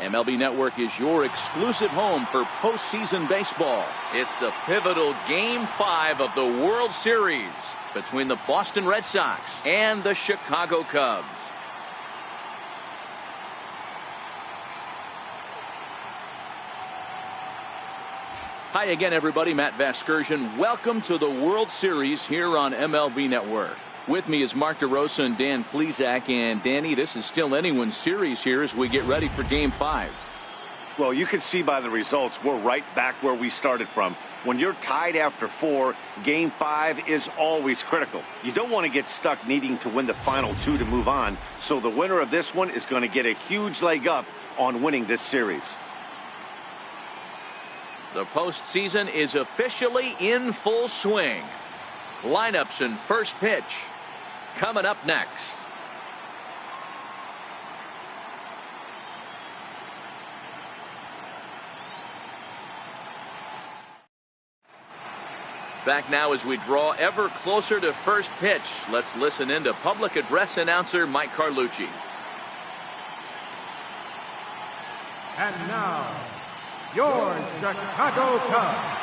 MLB Network is your exclusive home for postseason baseball. It's the pivotal Game 5 of the World Series between the Boston Red Sox and the Chicago Cubs. Hi again, everybody. Matt Vasgersian. Welcome to the World Series here on MLB Network. With me is Mark DeRosa and Dan Plesac. And Danny, this is still anyone's series here as we get ready for Game 5. Well, you can see by the results, we're right back where we started from. When you're tied after 4, Game 5 is always critical. You don't want to get stuck needing to win the final 2 to move on. So the winner of this one is going to get a huge leg up on winning this series. The postseason is officially in full swing. Lineups and first pitch coming up next. Back now as we draw ever closer to first pitch. Let's listen in to public address announcer Mike Carlucci. And now, your Chicago Cubs.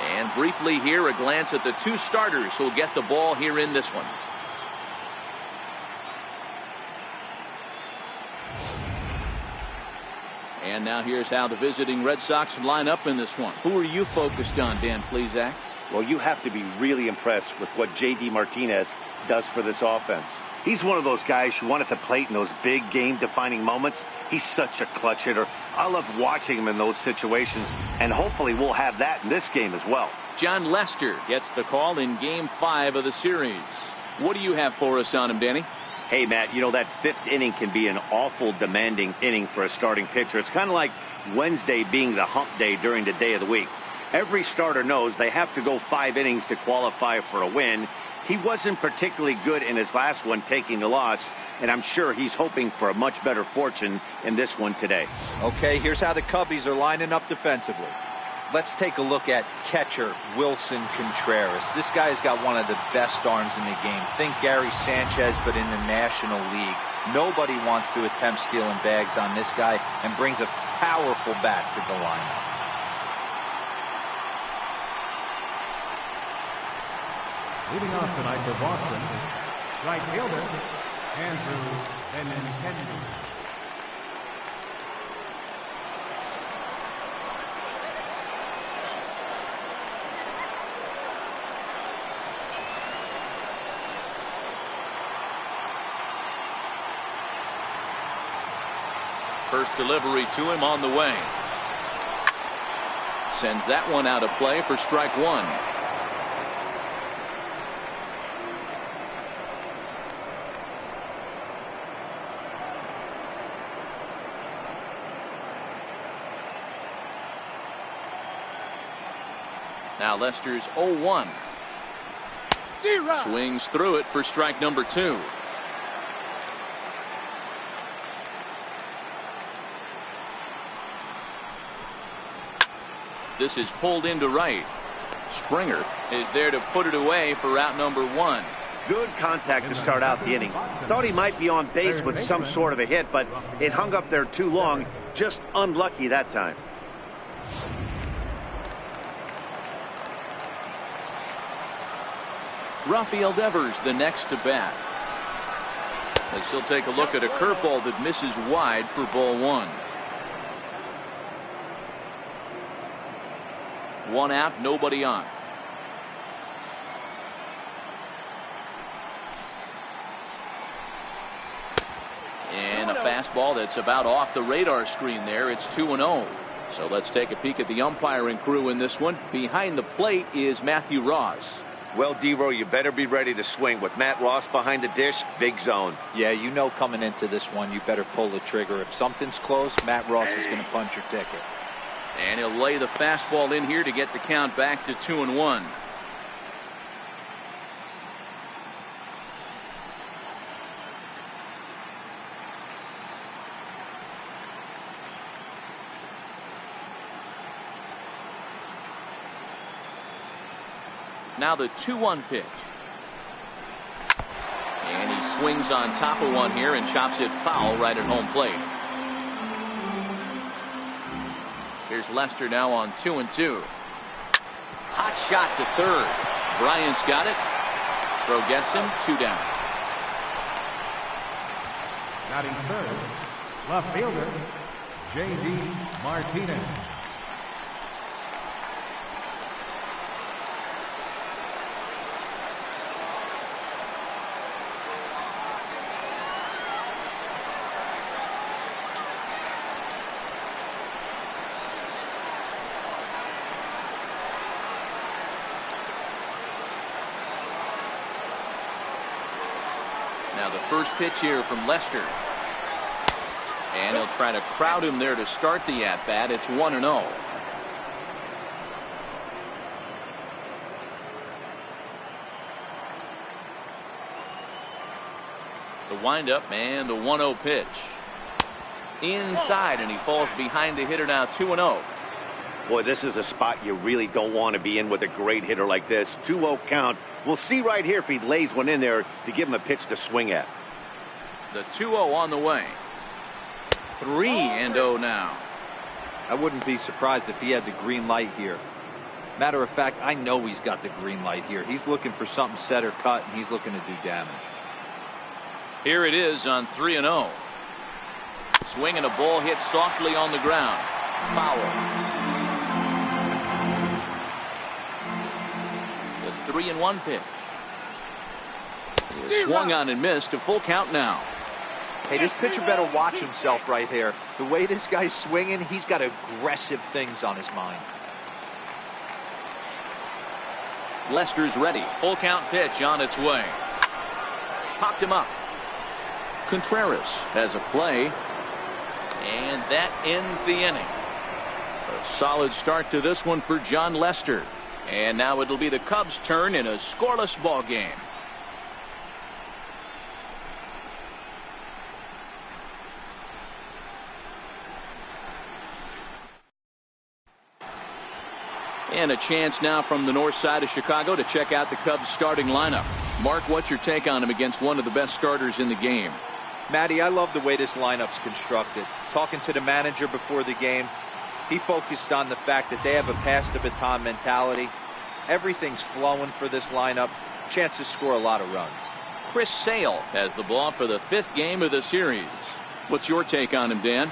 And briefly here, a glance at the 2 starters who'll get the ball here in this one. And now here's how the visiting Red Sox line up in this one. Who are you focused on, Dan Plesac? Well, you have to be really impressed with what J.D. Martinez does for this offense. He's one of those guys you want at the plate in those big game-defining moments. He's such a clutch hitter. I love watching him in those situations, and hopefully we'll have that in this game as well. John Lester gets the call in Game 5 of the series. What do you have for us on him, Danny? Hey, Matt, you know that 5th inning can be an awful demanding inning for a starting pitcher. It's kind of like Wednesday being the hump day during the day of the week. Every starter knows they have to go 5 innings to qualify for a win. He wasn't particularly good in his last one, taking the loss, and I'm sure he's hoping for a much better fortune in this one today. Okay, here's how the Cubbies are lining up defensively. Let's take a look at catcher Wilson Contreras. This guy's got one of the best arms in the game. Think Gary Sanchez, but in the National League. Nobody wants to attempt stealing bags on this guy, and brings a powerful bat to the lineup. Leading off tonight for Boston, right fielder, Andrew Benintendi. First delivery to him on the way. Sends that one out of play for strike 1. Now Lester's 0-1. Swings through it for strike number 2. This is pulled into right. Springer is there to put it away for out number 1. Good contact to start out the inning. Thought he might be on base with some sort of a hit, but it hung up there too long. Just unlucky that time. Rafael Devers the next to bat. As he'll take a look at a curveball that misses wide for ball 1. 1 out, nobody on. And a fastball that's about off the radar screen there. It's 2-0. So let's take a peek at the umpiring crew in this one. Behind the plate is Matthew Ross. Well, D-Row, you better be ready to swing. With Matt Ross behind the dish, big zone. Yeah, you know coming into this one, you better pull the trigger. If something's close, Matt Ross is going to punch your ticket. And he'll lay the fastball in here to get the count back to 2-1. Now the 2-1 pitch. And he swings on top of one here and chops it foul right at home plate. Here's Lester now on 2-2. Hot shot to third. Bryant's got it. Throw gets him. 2 down. Batting third, left fielder, J.D. Martinez. Now the first pitch here from Lester. And he'll try to crowd him there to start the at-bat. It's 1-0. The windup and the 1-0 pitch. Inside, and he falls behind the hitter now. 2-0. Boy, this is a spot you really don't want to be in with a great hitter like this. 2-0 count. We'll see right here if he lays one in there to give him a pitch to swing at. The 2-0 on the way. 3-0 now. I wouldn't be surprised if he had the green light here. Matter of fact, I know he's got the green light here. He's looking for something set or cut, and he's looking to do damage. Here it is on 3-0. Swinging a ball hit softly on the ground. Foul. The 3-1 pitch. Swung on and missed. A full count now. Hey, this pitcher better watch himself right here. The way this guy's swinging, he's got aggressive things on his mind. Lester's ready. Full count pitch on its way. Popped him up. Contreras has a play. And that ends the inning. A solid start to this one for Jon Lester. And now it'll be the Cubs' turn in a scoreless ball game. And a chance now from the north side of Chicago to check out the Cubs starting lineup. Mark, what's your take on him against one of the best starters in the game? Matty, I love the way this lineup's constructed. Talking to the manager before the game, he focused on the fact that they have a pass the baton mentality. Everything's flowing for this lineup. Chance to score a lot of runs. Chris Sale has the ball for the 5th game of the series. What's your take on him, Dan?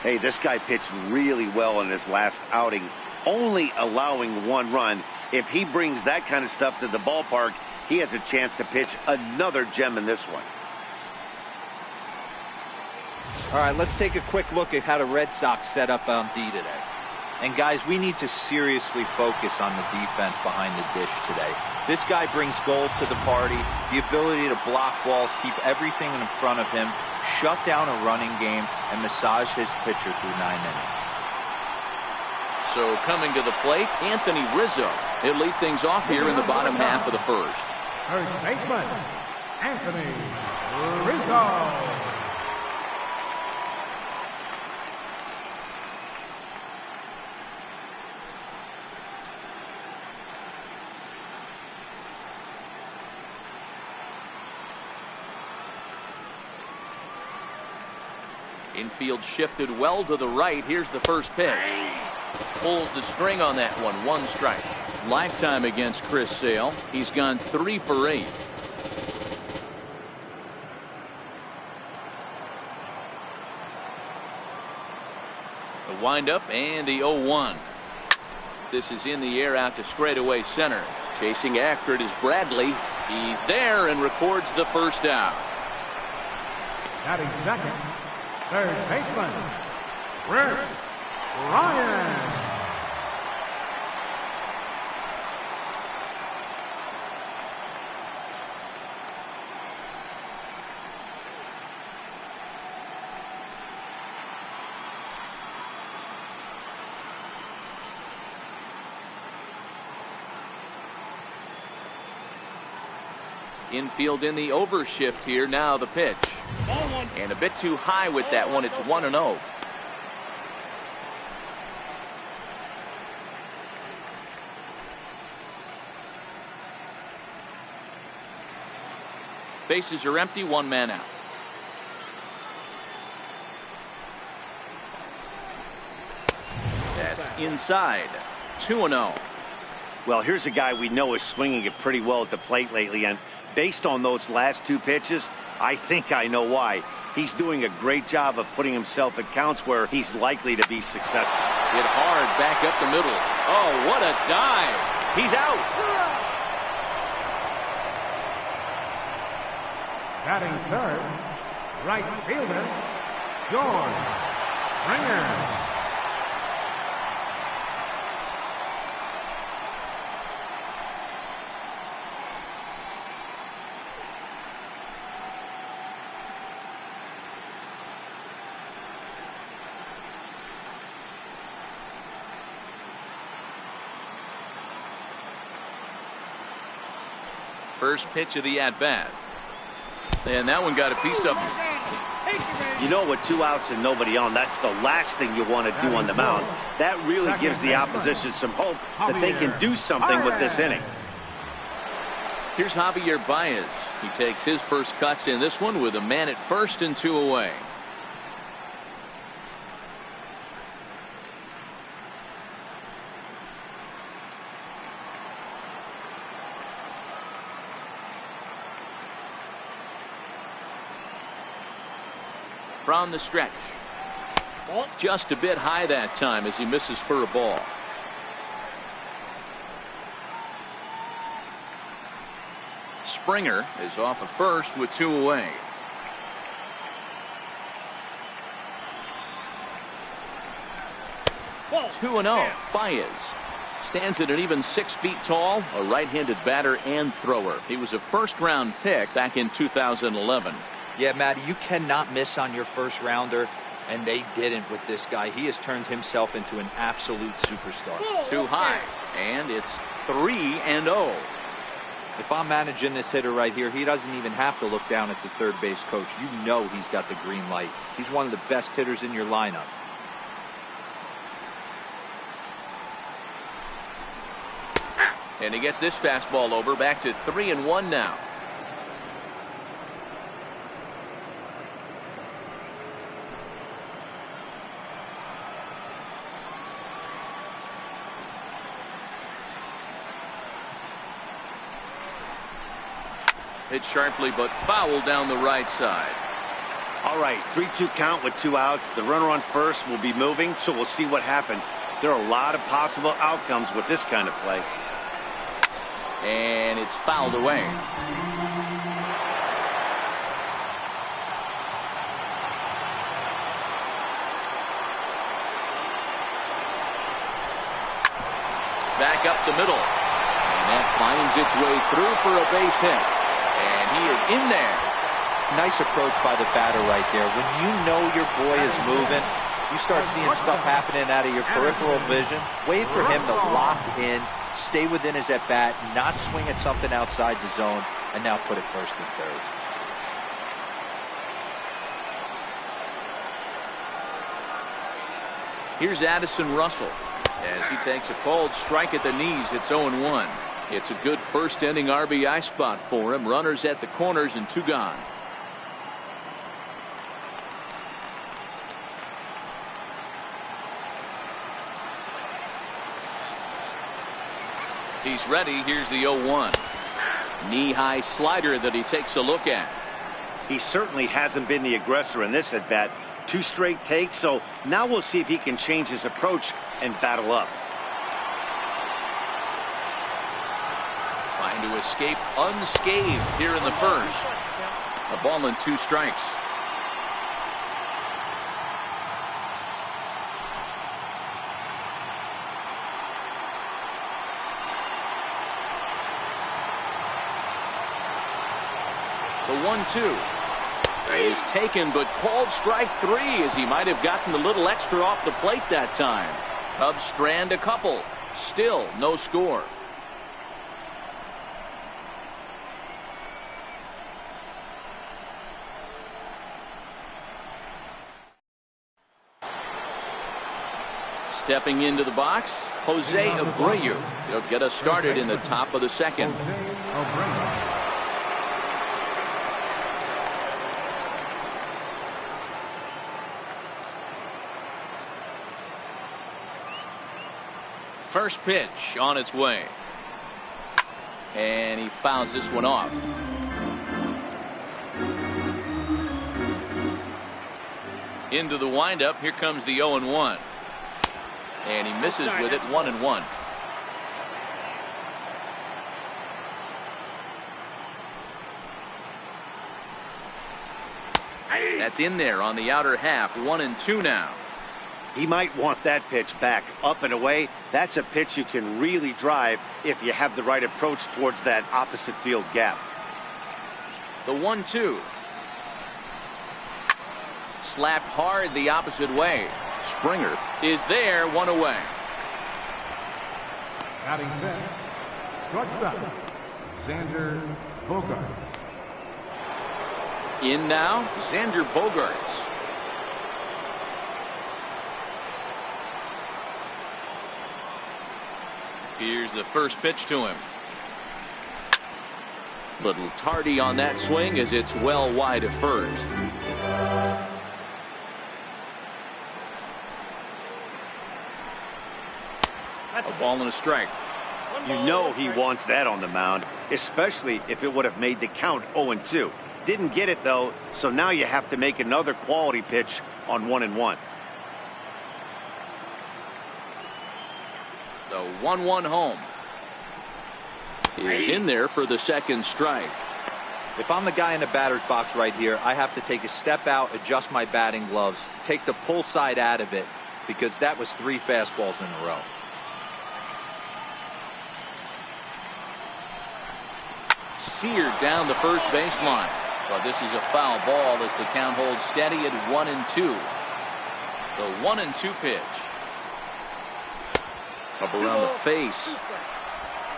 Hey, this guy pitched really well in his last outing, only allowing 1 run. If he brings that kind of stuff to the ballpark, he has a chance to pitch another gem in this one. All right, let's take a quick look at how the Red Sox set up on D today. And guys, we need to seriously focus on the defense behind the dish today. This guy brings gold to the party, the ability to block balls, keep everything in front of him, shut down a running game, and massage his pitcher through 9 innings. So coming to the plate, Anthony Rizzo. He'll lead things off here in the bottom half of the first. First baseman, Anthony Rizzo. Infield shifted well to the right. Here's the first pitch. Pulls the string on that one. 1 strike. Lifetime against Chris Sale. He's gone 3 for 8. The windup and the 0-1. This is in the air out to straightaway center. Chasing after it is Bradley. He's there and records the first out. Batting second, third baseman, Rick Ryan. Infield in the overshift here. Now the pitch. And a bit too high with that one. It's 1-0. Bases are empty, one man out. That's inside. 2-0. Well, here's a guy we know is swinging it pretty well at the plate lately, and based on those last two pitches, I think I know why. He's doing a great job of putting himself at counts where he's likely to be successful. Hit hard back up the middle. Oh, what a dive. He's out. Batting third, right fielder, George Springer. First pitch of the at-bat. And that one got a piece of him. You know, with 2 outs and nobody on, that's the last thing you want to do on the mound. That really gives the opposition some hope that they can do something with this inning. Here's Javier Baez. He takes his first cuts in this one with a man at first and 2 away. From the stretch. Just a bit high that time as he misses for a ball. Springer is off of first with 2 away. Ball. 2-0. Baez stands at an even 6 feet tall, a right-handed batter and thrower. He was a first-round pick back in 2011. Yeah, Matty, you cannot miss on your first rounder, and they didn't with this guy. He has turned himself into an absolute superstar. Too high, and it's 3-0. If I'm managing this hitter right here, he doesn't even have to look down at the third base coach. You know he's got the green light. He's one of the best hitters in your lineup. And he gets this fastball over, back to 3-1 now. Hit sharply but foul down the right side. All right, 3-2 count with 2 outs. The runner on first will be moving, so we'll see what happens. There are a lot of possible outcomes with this kind of play. And it's fouled away. Back up the middle. And that finds its way through for a base hit. And he is in there. Nice approach by the batter right there. When you know your boy is moving, you start seeing stuff happening out of your peripheral vision. Wait for him to lock in, stay within his at-bat, not swing at something outside the zone, and now put it first and third. Here's Addison Russell as he takes a cold strike at the knees. It's 0-1. It's a good first inning RBI spot for him. Runners at the corners and 2 gone. He's ready. Here's the 0-1. Knee-high slider that he takes a look at. He certainly hasn't been the aggressor in this at bat. 2 straight takes, so now we'll see if he can change his approach and battle up. Trying to escape unscathed here in the first. A ball and 2 strikes. The 1-2 is taken, but called strike 3 as he might have gotten a little extra off the plate that time. Cubs strand a couple. Still no score. Stepping into the box, Jose Abreu. He'll get us started in the top of the second. First pitch on its way. And he fouls this one off. Into the windup. Here comes the 0-1. And he misses with it. 1-1. That's in there on the outer half. 1-2 now. He might want that pitch back up and away. That's a pitch you can really drive if you have the right approach towards that opposite field gap. The 1-2. Slapped hard the opposite way. Springer is there, 1 away. Batting fifth, shortstop, Xander Bogaerts. In now, Xander Bogaerts. Here's the first pitch to him. Little tardy on that swing as it's well wide of first. That's a ball and a strike. You know he wants that on the mound, especially if it would have made the count 0-2. Didn't get it though, so now you have to make another quality pitch on 1-1. The 1-1 home. He is in there for the second strike. If I'm the guy in the batter's box right here, I have to take a step out, adjust my batting gloves, take the pull side out of it, because that was 3 fastballs in a row. Seared down the first baseline. But this is a foul ball as the count holds steady at 1-2. The 1-2 pitch. Up around the face.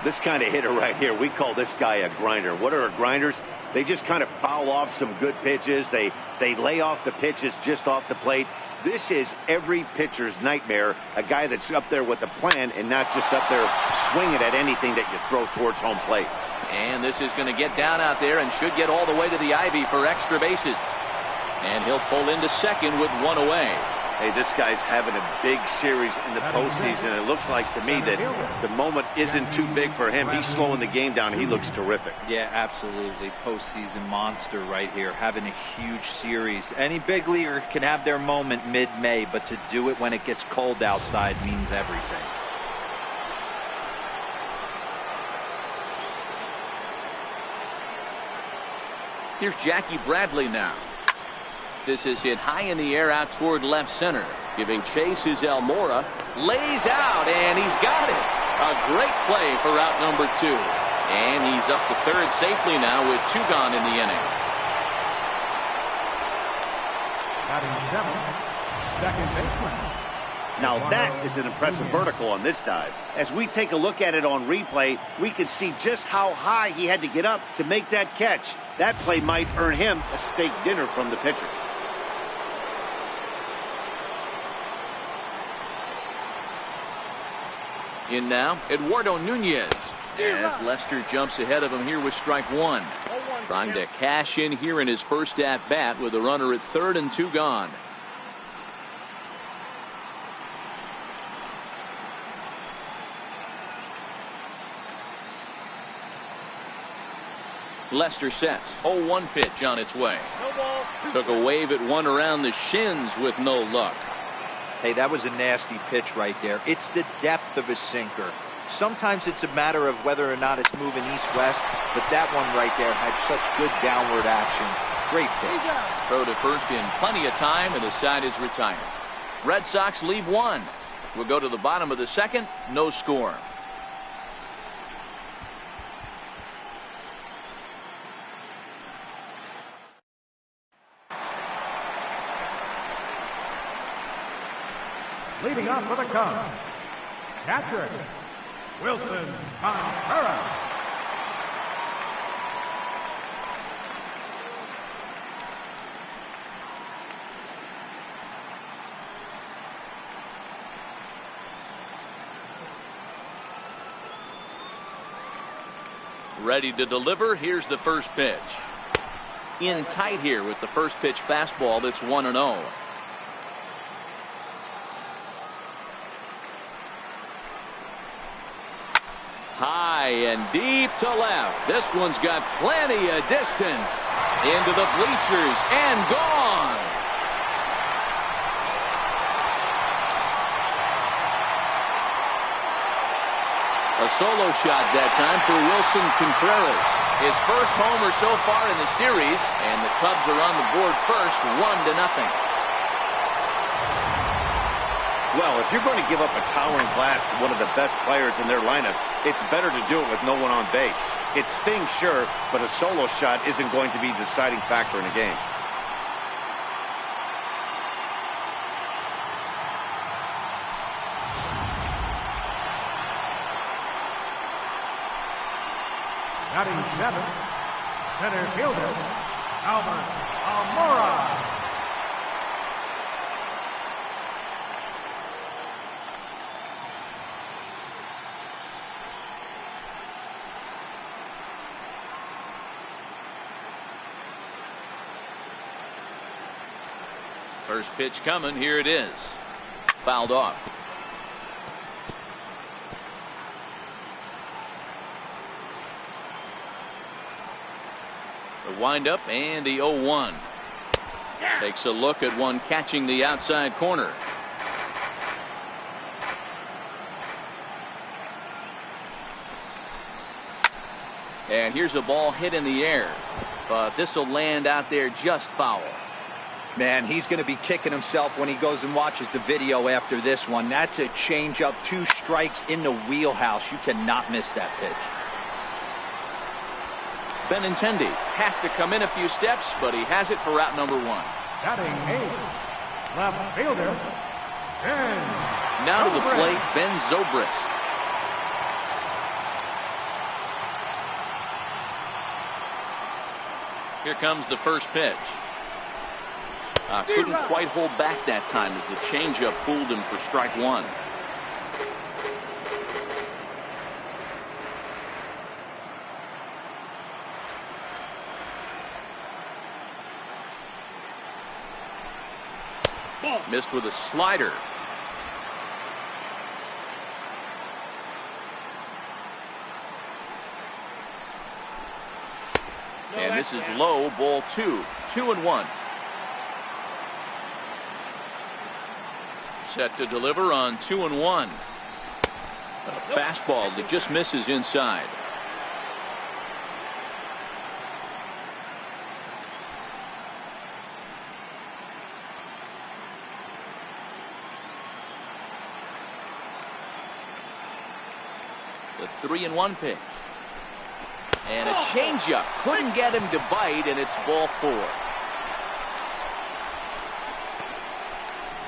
This kind of hitter right here, we call this guy a grinder. What are grinders? They just kind of foul off some good pitches. They lay off the pitches just off the plate. This is every pitcher's nightmare, a guy that's up there with a plan and not just up there swinging at anything that you throw towards home plate. And this is going to get down out there and should get all the way to the ivy for extra bases. And he'll pull into second with 1 away. Hey, this guy's having a big series in the postseason. It looks like to me that the moment isn't too big for him. He's slowing the game down. He looks terrific. Yeah, absolutely. Postseason monster right here, having a huge series. Any big leaguer can have their moment mid-May, but to do it when it gets cold outside means everything. Here's Jackie Bradley now. This is hit high in the air out toward left center. Giving chase is Almora. Lays out, and he's got it. A great play for out number 2. And he's up to third safely now with 2 gone in the inning. Batting seventh, second baseman. Now that is an impressive vertical on this dive. As we take a look at it on replay, we can see just how high he had to get up to make that catch. That play might earn him a steak dinner from the pitcher. In now, Eduardo Nunez. As Lester jumps ahead of him here with strike 1. Trying to cash in here in his first at bat with a runner at third and 2 gone. Lester sets. 0-1 pitch on its way. Took a wave at one around the shins with no luck. Hey, that was a nasty pitch right there. It's the depth of a sinker. Sometimes it's a matter of whether or not it's moving east-west, but that one right there had such good downward action. Great pitch. Throw to first in plenty of time, and the side is retired. Red Sox leave 1. We'll go to the bottom of the second. No score. Leading off for the Cubs, catcher, Wilson Contreras. Ready to deliver. Here's the first pitch. In tight here with the first pitch fastball that's 1-0. High and deep to left. This one's got plenty of distance. Into the bleachers and gone. A solo shot that time for Wilson Contreras. His first homer so far in the series, and the Cubs are on the board first, 1-0. Well, if you're going to give up a towering blast to one of the best players in their lineup, it's better to do it with no one on base. It stings, sure, but a solo shot isn't going to be the deciding factor in a game. Batting seventh, center fielder, Albert Almora. First pitch coming. Here it is. Fouled off. The windup and the 0-1. Takes a look at one catching the outside corner. And here's a ball hit in the air, but this will land out there just foul. Man, he's going to be kicking himself when he goes and watches the video after this one. That's a changeup, 2 strikes in the wheelhouse. You cannot miss that pitch. Benintendi has to come in a few steps, but he has it for route number 1. Batting eighth, left fielder, Ben. Now to the plate, Ben Zobrist. Here comes the first pitch. Couldn't quite hold back that time as the changeup fooled him for strike 1. Missed with a slider. And this is low, ball 2. 2-1. Set to deliver on 2-1. A fastball that just misses inside. The 3-1 pitch. And a changeup. Couldn't get him to bite, and it's ball 4.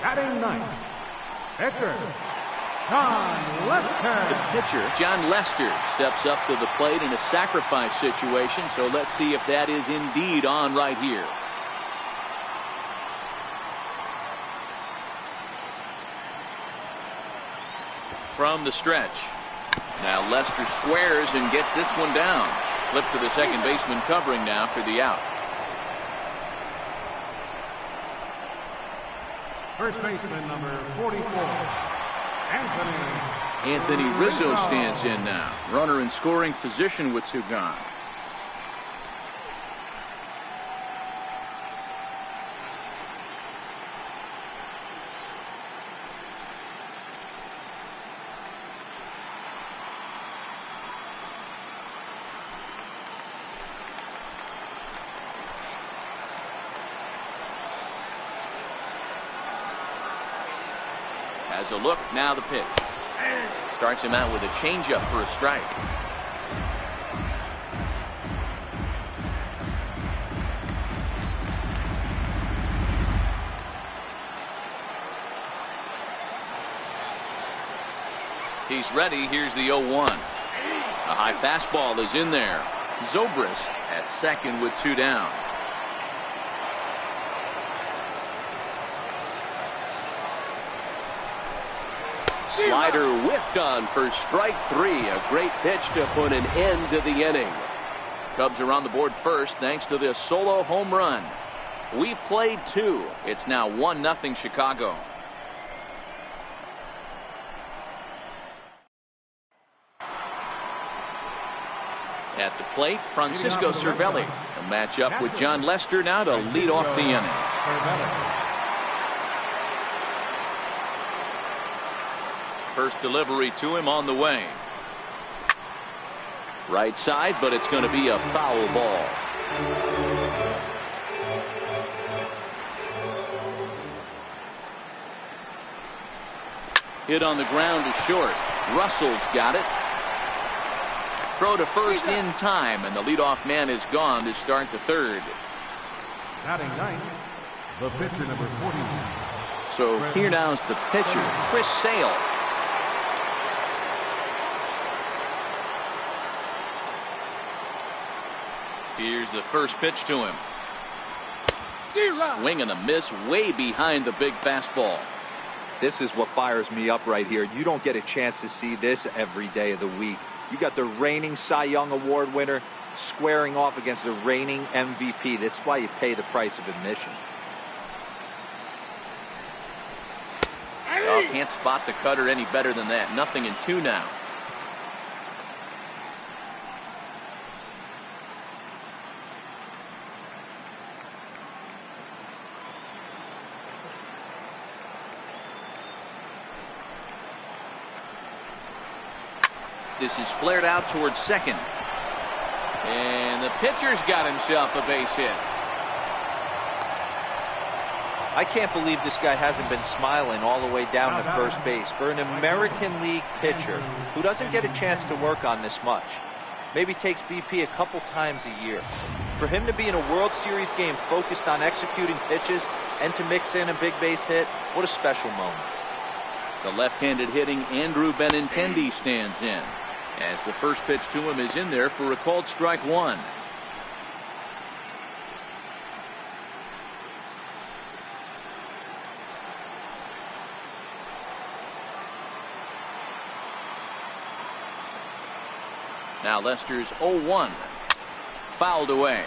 Batting ninth, pitcher, John Lester. The pitcher, John Lester, steps up to the plate in a sacrifice situation, so let's see if that is indeed on right here. From the stretch. Now Lester squares and gets this one down. Flip to the second baseman covering now for the out. First baseman number 44, Anthony Rizzo stands in now. Runner in scoring position with 2 gone. Has a look, now the pitch. Starts him out with a changeup for a strike. He's ready. Here's the 0-1. A high fastball is in there. Zobrist at second with 2 down. Slider whiffed on for strike 3. A great pitch to put an end to the inning. Cubs are on the board first thanks to this solo home run. We've played 2. It's now 1-0 Chicago. At the plate, Francisco Cervelli. A matchup with John Lester now to lead off the inning. First delivery to him on the way. Right side, but it's going to be a foul ball. Hit on the ground to short. Russell's got it. Throw to first in time, and the leadoff man is gone to start the third. Batting ninth, the pitcher number 40. So here now is the pitcher, Chris Sale. Here's the first pitch to him. Swing and a miss way behind the big fastball. This is what fires me up right here. You don't get a chance to see this every day of the week. You got the reigning Cy Young Award winner squaring off against the reigning MVP. That's why you pay the price of admission. Oh, can't spot the cutter any better than that. 0-2 now. This is flared out towards second. And the pitcher's got himself a base hit. I can't believe this guy hasn't been smiling all the way down to first base. For an American League pitcher who doesn't get a chance to work on this much, maybe takes BP a couple times a year, for him to be in a World Series game focused on executing pitches and to mix in a big base hit, what a special moment. The left-handed hitting Andrew Benintendi stands in, as the first pitch to him is in there for a called strike one. Now Lester's 0-1. Fouled away.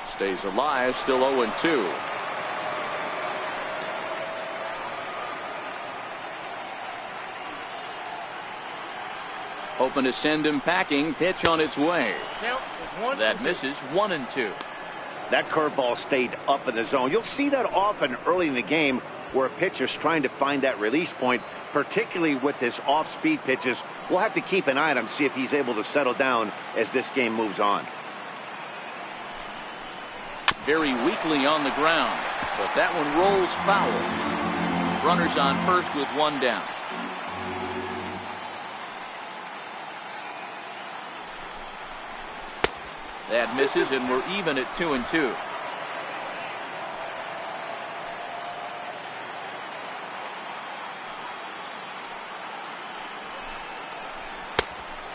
Stays alive, still 0-2. Hoping to send him packing. Pitch on its way. That misses. 1-2. That curveball stayed up in the zone. You'll see that often early in the game where a pitcher's trying to find that release point, particularly with his off-speed pitches. We'll have to keep an eye on him, see if he's able to settle down as this game moves on. Very weakly on the ground, but that one rolls foul. Runners on first with one down. That misses, and we're even at 2-2.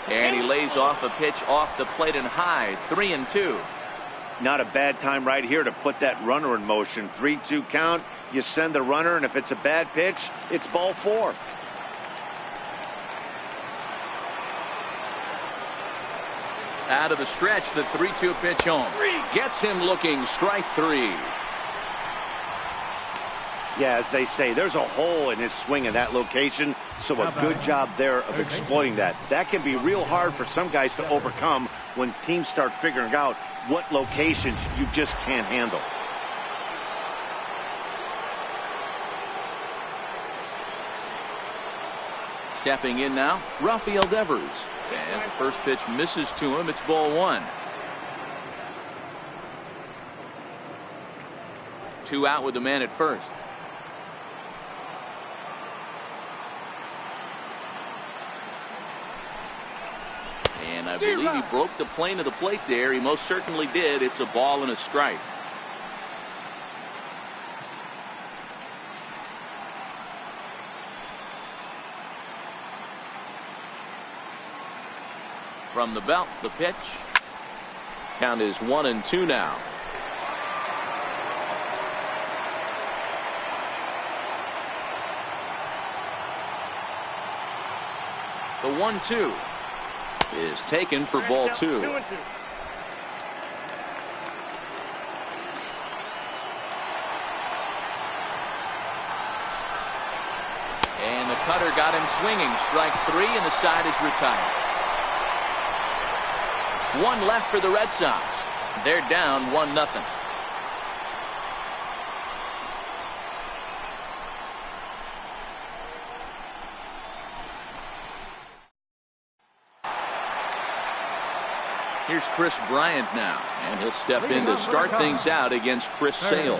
And he lays off a pitch off the plate and high. 3-2. Not a bad time right here to put that runner in motion. 3-2 count. You send the runner, and if it's a bad pitch, it's ball 4. Out of the stretch, the 3-2 pitch home. Gets him looking. Strike 3. Yeah, as they say, there's a hole in his swing in that location, so a good job there of exploiting that. That can be real hard for some guys to overcome when teams start figuring out what locations you just can't handle. Stepping in now, Rafael Devers. As the first pitch misses to him, it's ball 1. 2 out with the man at first. And I believe he broke the plane of the plate there. He most certainly did. It's a ball and a strike. From the belt, the pitch. Count is 1-2 now. The 1-2 is taken for ball 2. cutter got him swinging. Strike 3, and the side is retired. 1 left for the Red Sox. They're down 1-0. Here's Chris Bryant now, and he'll step in to start things out against Chris Sale.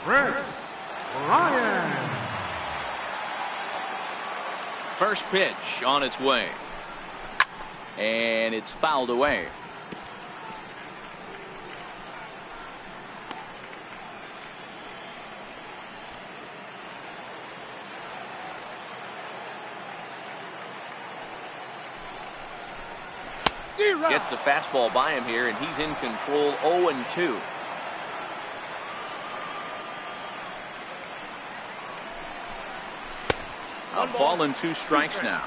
Chris Bryant. First pitch on its way, and it's fouled away. Gets the fastball by him here, and he's in control. 0-2. A ball and 2 strikes now.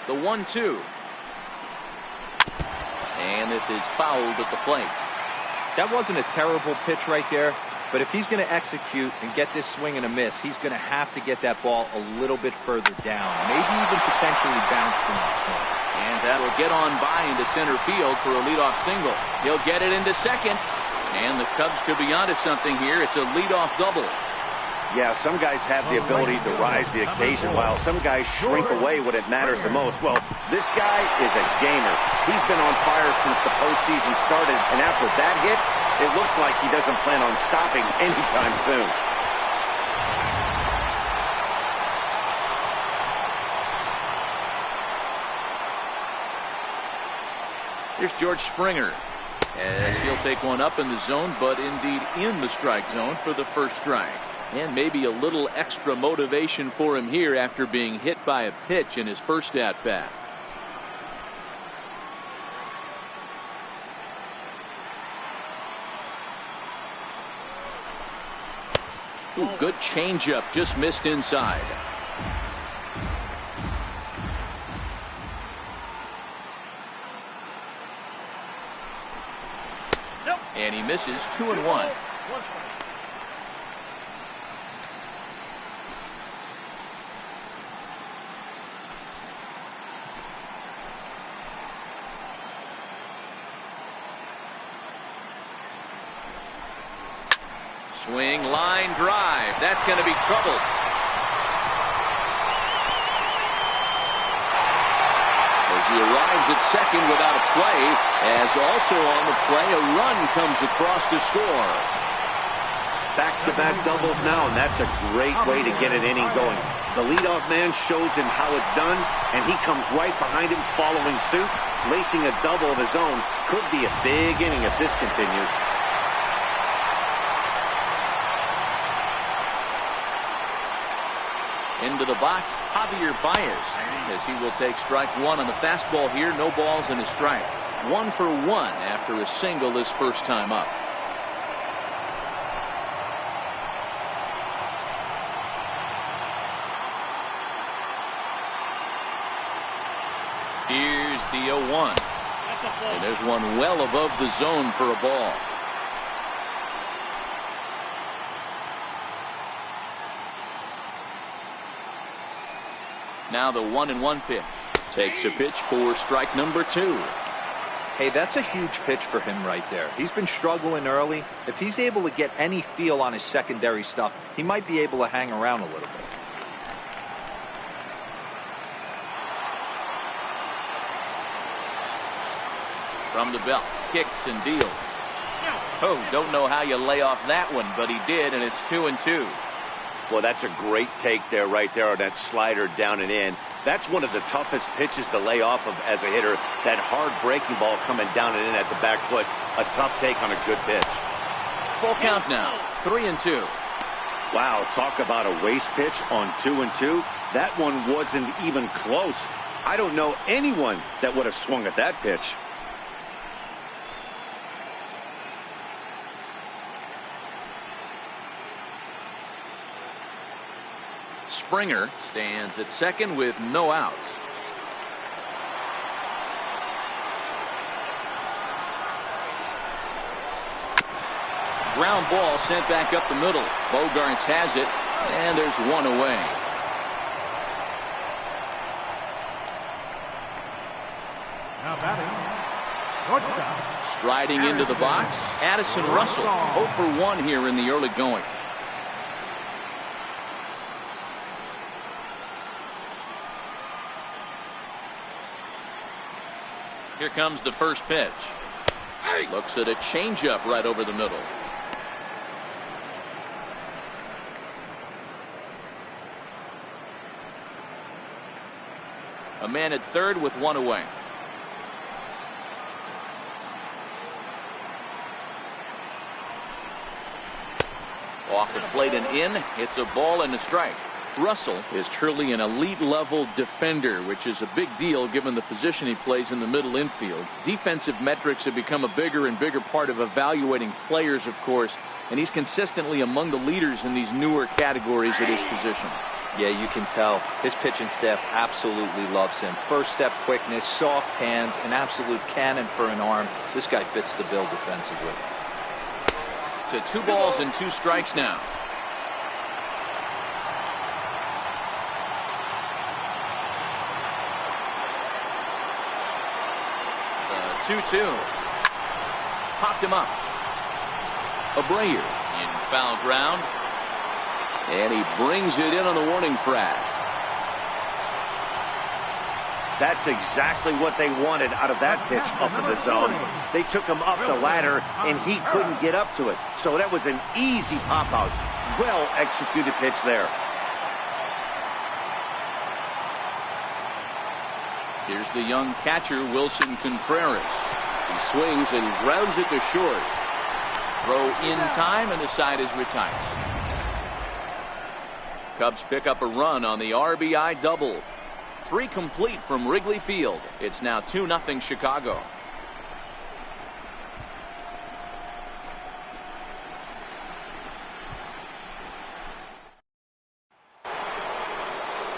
The 1-2. And this is fouled at the plate. That wasn't a terrible pitch right there, but if he's going to execute and get this swing and a miss, he's going to have to get that ball a little bit further down, maybe even potentially bounce the next one. And that'll get on by into center field for a leadoff single. He'll get it into second, and the Cubs could be onto something here. It's a leadoff double. Yeah, some guys have the ability to rise the occasion, while some guys shrink away when it matters the most. Well, this guy is a gamer. He's been on fire since the postseason started, and after that hit, it looks like he doesn't plan on stopping anytime soon. Here's George Springer, as he'll take one up in the zone, but indeed in the strike zone for the first strike. And maybe a little extra motivation for him here after being hit by a pitch in his first at-bat. Ooh, good changeup, just missed inside. And he misses. 2-1. Swing, line drive. That's going to be trouble. As he arrives at second without a play, as also on the play, a run comes across to score. Back-to-back doubles now, and that's a great way to get an inning going. The leadoff man shows him how it's done, and he comes right behind him following suit. Lacing a double of his own could be a big inning if this continues. Into the box, Javier Baez, as he will take strike 1 on the fastball here. No balls and a strike. 1 for 1 after a single his first time up. Here's the 0-1. And there's one well above the zone for a ball. Now the 1-1 pitch. Takes a pitch for strike number 2. Hey, that's a huge pitch for him right there. He's been struggling early. If he's able to get any feel on his secondary stuff, he might be able to hang around a little bit. From the belt, kicks and deals. Oh, don't know how you lay off that one, but he did, and it's 2-2. Well, that's a great take there, right there, on that slider down and in. That's one of the toughest pitches to lay off of as a hitter. That hard breaking ball coming down and in at the back foot. A tough take on a good pitch. Full count now, 3-2. Wow, talk about a waste pitch on 2-2. That one wasn't even close. I don't know anyone that would have swung at that pitch. Springer stands at second with no outs. Ground ball sent back up the middle. Bogaerts has it, and there's one away. Now batting, shortstop. Striding into the box, Addison Russell. 0 for 1 here in the early going. Here comes the first pitch. Looks at a changeup right over the middle. A man at third with one away. Off the plate and in. It's a ball and a strike. Russell is truly an elite level defender, which is a big deal given the position he plays in the middle infield. Defensive metrics have become a bigger and bigger part of evaluating players, of course, and he's consistently among the leaders in these newer categories at his position. Yeah, you can tell his pitching staff absolutely loves him. First step quickness, soft hands, an absolute cannon for an arm. This guy fits the bill defensively. To 2 balls and 2 strikes now. The 2-2. Popped him up. Abreu in foul ground. And he brings it in on the warning track. That's exactly what they wanted out of that pitch up in the zone. They took him up the ladder, and he couldn't get up to it. So that was an easy pop-out. Well-executed pitch there. Here's the young catcher, Wilson Contreras. He swings and grounds it to short. Throw in time, and the side is retired. Cubs pick up a run on the RBI double. 3 complete from Wrigley Field. It's now 2-0 Chicago.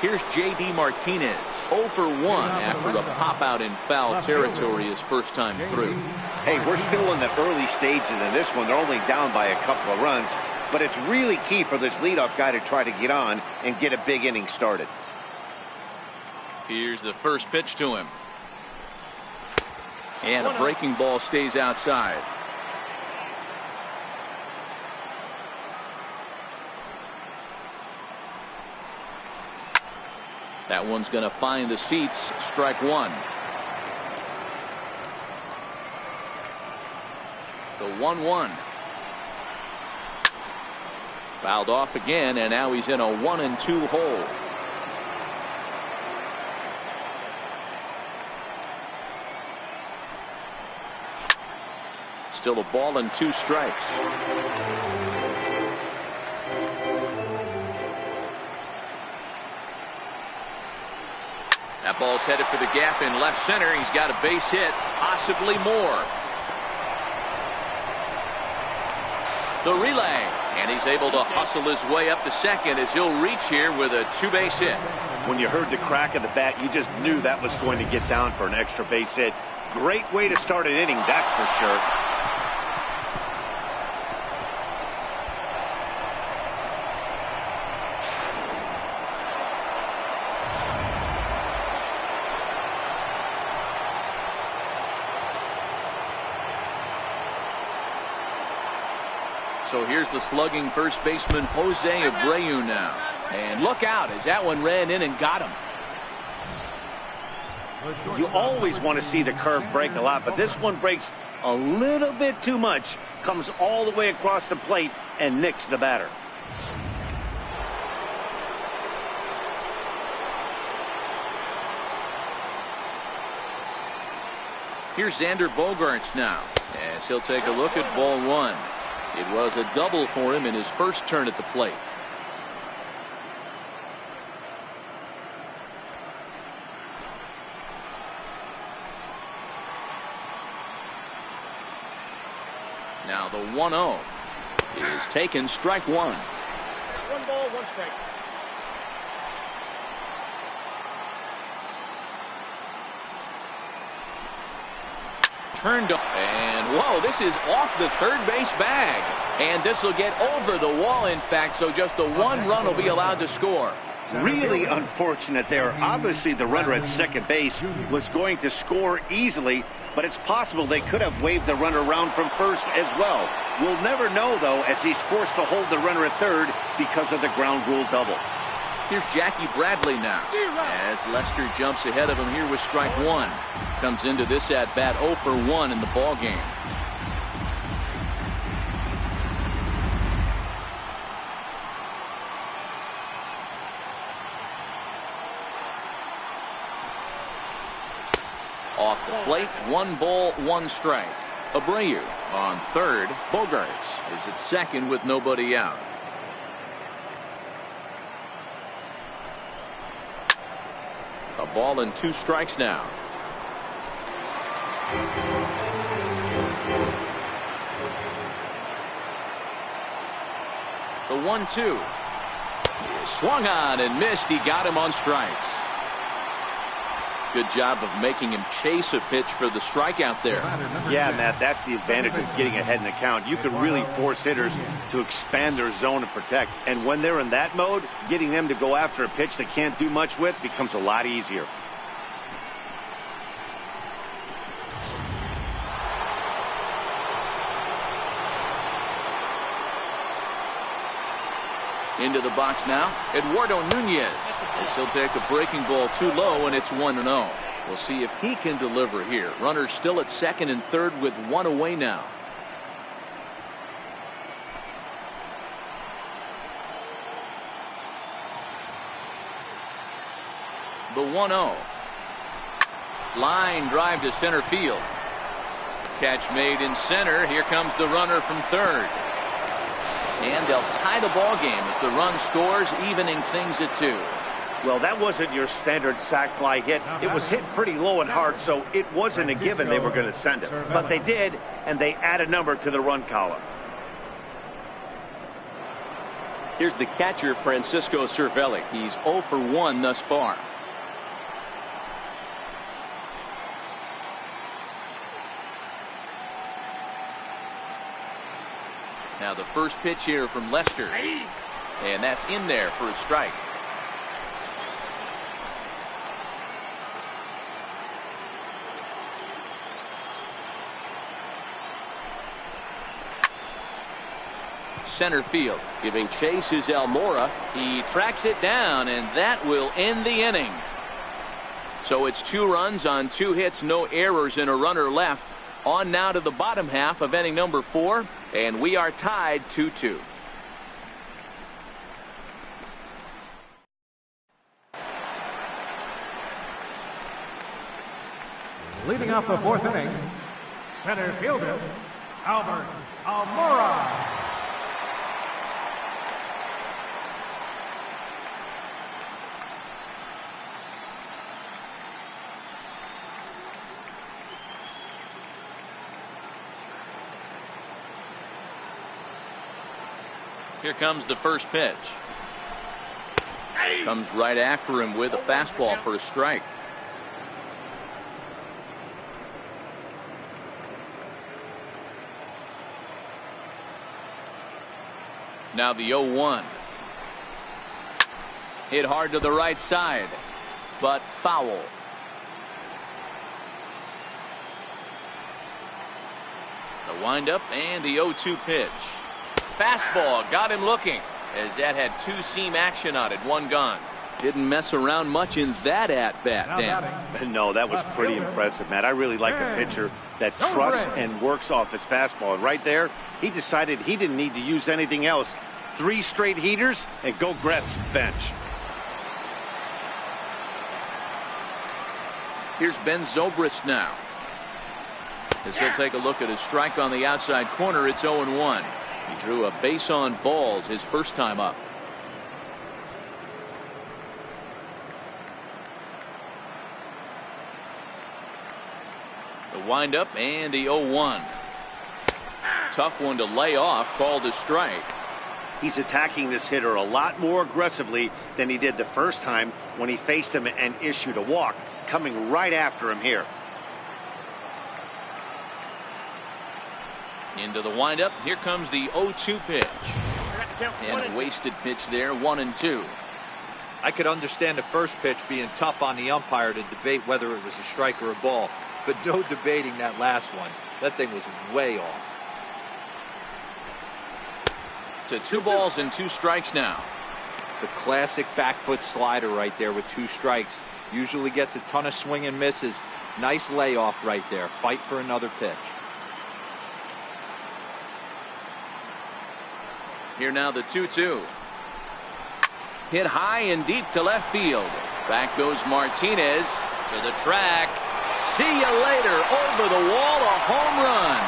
Here's J.D. Martinez. 0 for 1 after a pop-out in foul territory his first time through. Hey, we're still in the early stages in this one. They're only down by a couple of runs. But it's really key for this leadoff guy to try to get on and get a big inning started. Here's the first pitch to him. And a breaking ball stays outside. That one's going to find the seats. Strike 1. The 1-1. Fouled off again, and now he's in a 1-2 hole. Still a ball and 2 strikes. That ball's headed for the gap in left center. He's got a base hit, possibly more. The relay, and he's able to hustle his way up to second as he'll reach here with a 2-base hit. When you heard the crack of the bat, you just knew that was going to get down for an extra base hit. Great way to start an inning, that's for sure. So here's the slugging first baseman Jose Abreu now. And look out as that one ran in and got him. You always want to see the curve break a lot, but this one breaks a little bit too much. Comes all the way across the plate and nicks the batter. Here's Xander Bogaerts now as he'll take a look at ball 1. It was a double for him in his first turn at the plate. Now the 1-0 is taken, strike 1. 1 ball, 1 strike. turned up. And, whoa, this is off the third base bag. And this will get over the wall, in fact, so just the one run will be allowed to score. Really unfortunate there. Obviously, the runner at second base was going to score easily, but it's possible they could have waved the runner around from first as well. We'll never know, though, as he's forced to hold the runner at third because of the ground rule double. Here's Jackie Bradley now, as Lester jumps ahead of him here with strike one. Comes into this at-bat 0 for 1 in the ball game. Off the plate, 1 ball, 1 strike. Abreu on third. Bogaerts is at second with nobody out. A ball and 2 strikes now. The 1-2. He swung on and missed. He got him on strikes. Good job of making him chase a pitch for the strikeout there. Yeah, Matt, that's the advantage of getting ahead in the count. You can really force hitters to expand their zone and protect. And when they're in that mode, getting them to go after a pitch they can't do much with becomes a lot easier. Into the box now, Eduardo Nunez. As he'll take a breaking ball too low, and it's 1-0. We'll see if he can deliver here. Runner still at second and third with 1 away now. The 1-0. Line drive to center field. Catch made in center. Here comes the runner from third. And they'll tie the ball game as the run scores, evening things at 2. Well, that wasn't your standard sac fly hit. It was hit pretty low and hard, so it wasn't a given they were going to send it. But they did, and they add a number to the run column. Here's the catcher, Francisco Cervelli. He's 0 for 1 thus far. Now the first pitch here from Lester. And that's in there for a strike. Center field. Giving chase is Almora. He tracks it down, and that will end the inning. So it's 2 runs on 2 hits, no errors, and a runner left. On now to the bottom half of inning number 4, and we are tied 2-2. Leading off the 4th inning, center fielder, Albert Almora. Here comes the first pitch. Comes right after him with a fastball for a strike. Now the 0-1. Hit hard to the right side, but foul. The windup and the 0-2 pitch. Fastball got him looking, as that had 2-seam action on it, 1 gone. Didn't mess around much in that at-bat, Dan. No, that was pretty impressive, Matt. I really like a pitcher that trusts and works off his fastball. And right there, he decided he didn't need to use anything else. 3 straight heaters, and go Gretz bench. Here's Ben Zobrist now. As he'll take a look at his strike on the outside corner, it's 0-1. He drew a base on balls his first time up. The windup and the 0-1. Tough one to lay off, called a strike. He's attacking this hitter a lot more aggressively than he did the first time when he faced him and issued a walk. Coming right after him here. Into the windup. Here comes the 0-2 pitch. And a wasted pitch there, 1-2. I could understand the first pitch being tough on the umpire to debate whether it was a strike or a ball, but no debating that last one. That thing was way off. To 2 balls and 2 strikes now. The classic back foot slider right there with 2 strikes. Usually gets a ton of swing and misses. Nice layoff right there. Fight for another pitch. Here now the 2-2. Hit high and deep to left field. Back goes Martinez to the track. See you later. Over the wall, a home run.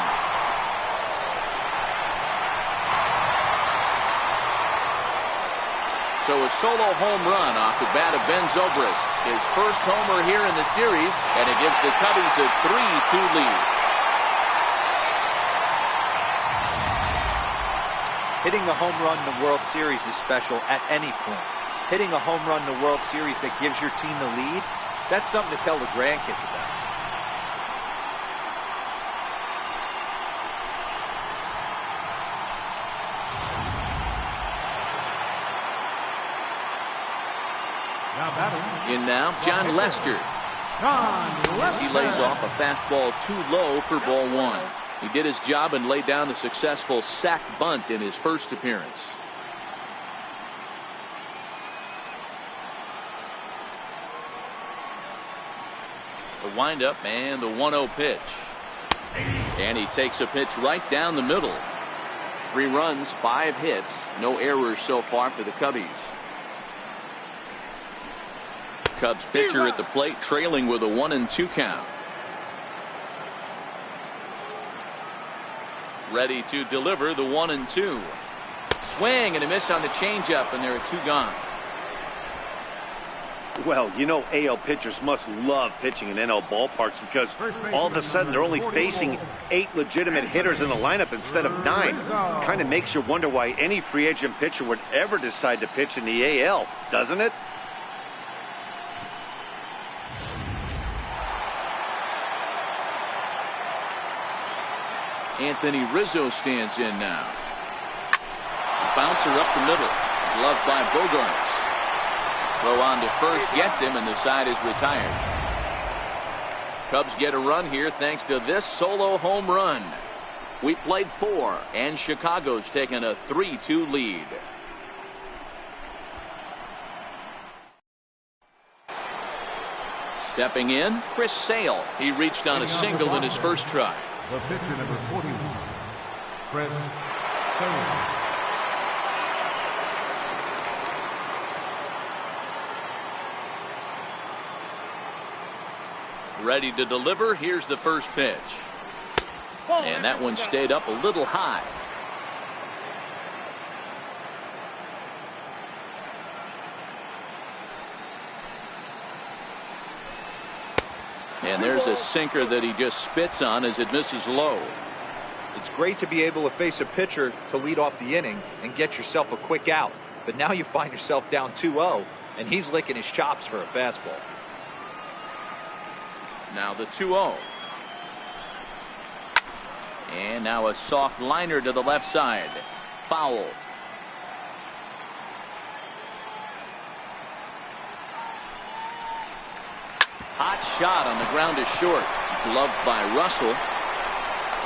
So a solo home run off the bat of Ben Zobrist. His first homer here in the series, and it gives the Cubbies a 3-2 lead. Hitting a home run in the World Series is special at any point. Hitting a home run in the World Series that gives your team the lead, that's something to tell the grandkids about. In now, John Lester. As he lays off a fastball too low for ball 1. He did his job and laid down the successful sac bunt in his first appearance. The windup and the 1-0 pitch. And he takes a pitch right down the middle. 3 runs, 5 hits, no errors so far for the Cubbies. Cubs pitcher at the plate, trailing with a 1-2 count. Ready to deliver the 1-2. Swing and a miss on the changeup, and there are 2 gone. Well, you know, AL pitchers must love pitching in NL ballparks because all of a sudden they're only facing 8 legitimate hitters in the lineup instead of 9. Kind of makes you wonder why any free agent pitcher would ever decide to pitch in the AL, doesn't it? Anthony Rizzo stands in now. Bouncer up the middle. Gloved by Bogaerts. Throw on to first gets him, and the side is retired. Cubs get a run here thanks to this solo home run. We played 4, and Chicago's taken a 3-2 lead. Stepping in, Chris Sale. He reached on a single in his first try. The pitcher number 41, Chris Sale. Ready to deliver. Here's the first pitch. And that one stayed up a little high. And there's a sinker that he just spits on as it misses low. It's great to be able to face a pitcher to lead off the inning and get yourself a quick out. But now you find yourself down 2-0, and he's licking his chops for a fastball. Now the 2-0. And now a soft liner to the left side. Foul. Hot shot on the ground is short. Gloved by Russell.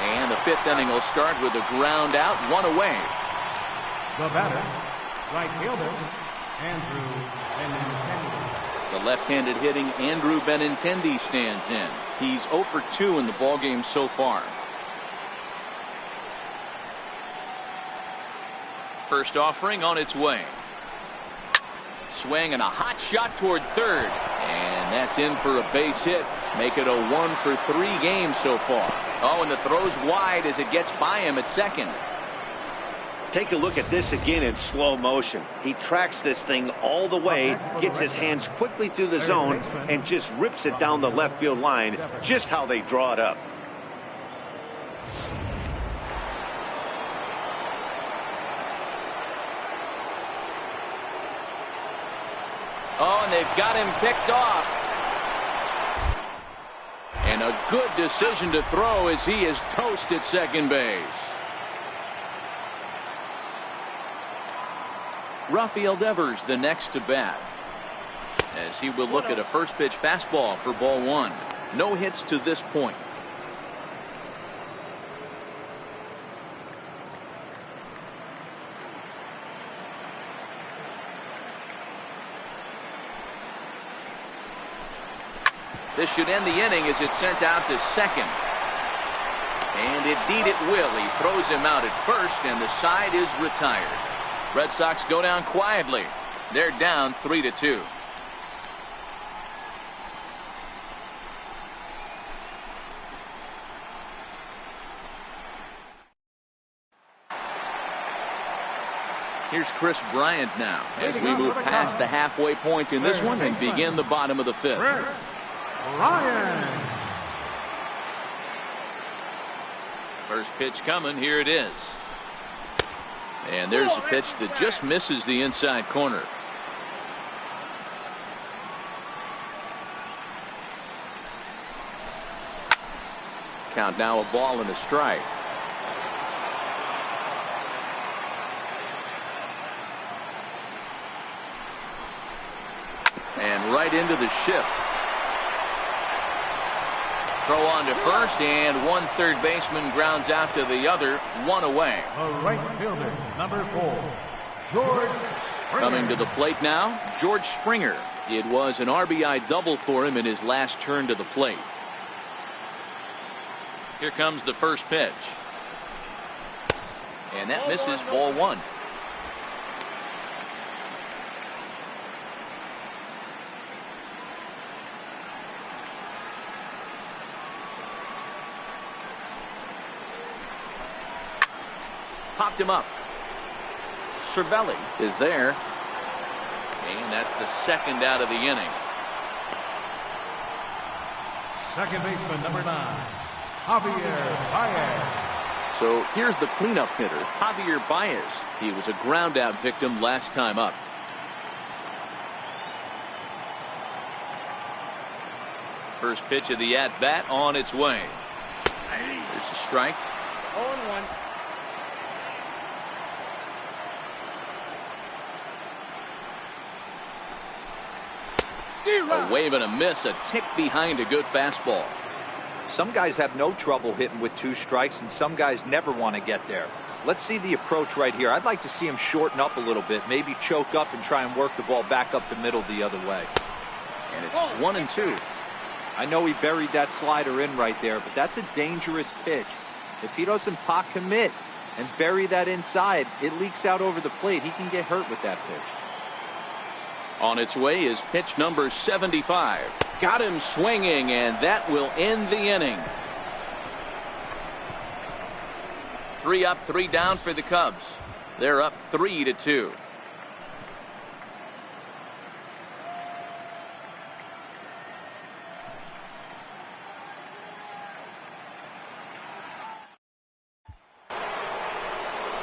And the 5th inning will start with a ground out, 1 away. The batter, right fielder, Andrew Benintendi. The left-handed hitting Andrew Benintendi stands in. He's 0 for 2 in the ballgame so far. First offering on its way. Swing and a hot shot toward third. And that's in for a base hit. Make it a 1 for 3 game so far. Oh, and the throw's wide as it gets by him at second. Take a look at this again in slow motion. He tracks this thing all the way, gets his hands quickly through the zone, and just rips it down the left field line, just how they draw it up. Oh, and they've got him picked off. And a good decision to throw as he is toast at second base. Rafael Devers the next to bat, as he will look at a first pitch fastball for ball one. No hits to this point. This should end the inning as it's sent out to second. And indeed it will. He throws him out at first, and the side is retired. Red Sox go down quietly. They're down 3-2. Here's Chris Bryant now as we move past the halfway point in this one and begin the bottom of the fifth. Ryan. First pitch coming. Here it is. And there's a pitch that just misses the inside corner. Count now, a ball and a strike. And right into the shift. Throw on to first, and one third baseman grounds out to the other, one away. The right fielder, number 4, George Springer. Coming to the plate now, George Springer. It was an RBI double for him in his last turn to the plate. Here comes the first pitch. And that misses, ball one. Popped him up. Cervelli is there. And that's the second out of the inning. Second baseman, number 9, Javier Baez. So here's the cleanup hitter, Javier Baez. He was a ground out victim last time up. First pitch of the at bat on its way. There's a strike. 0-1. A wave and a miss, a tick behind a good fastball. Some guys have no trouble hitting with 2 strikes, and some guys never want to get there. Let's see the approach right here. I'd like to see him shorten up a little bit, maybe choke up and try and work the ball back up the middle the other way. And it's 1-2. I know he buried that slider in right there, but that's a dangerous pitch. If he doesn't pot commit and bury that inside, it leaks out over the plate. He can get hurt with that pitch. On its way is pitch number 75. Got him swinging, and that will end the inning. 3 up, 3 down for the Cubs. They're up 3-2.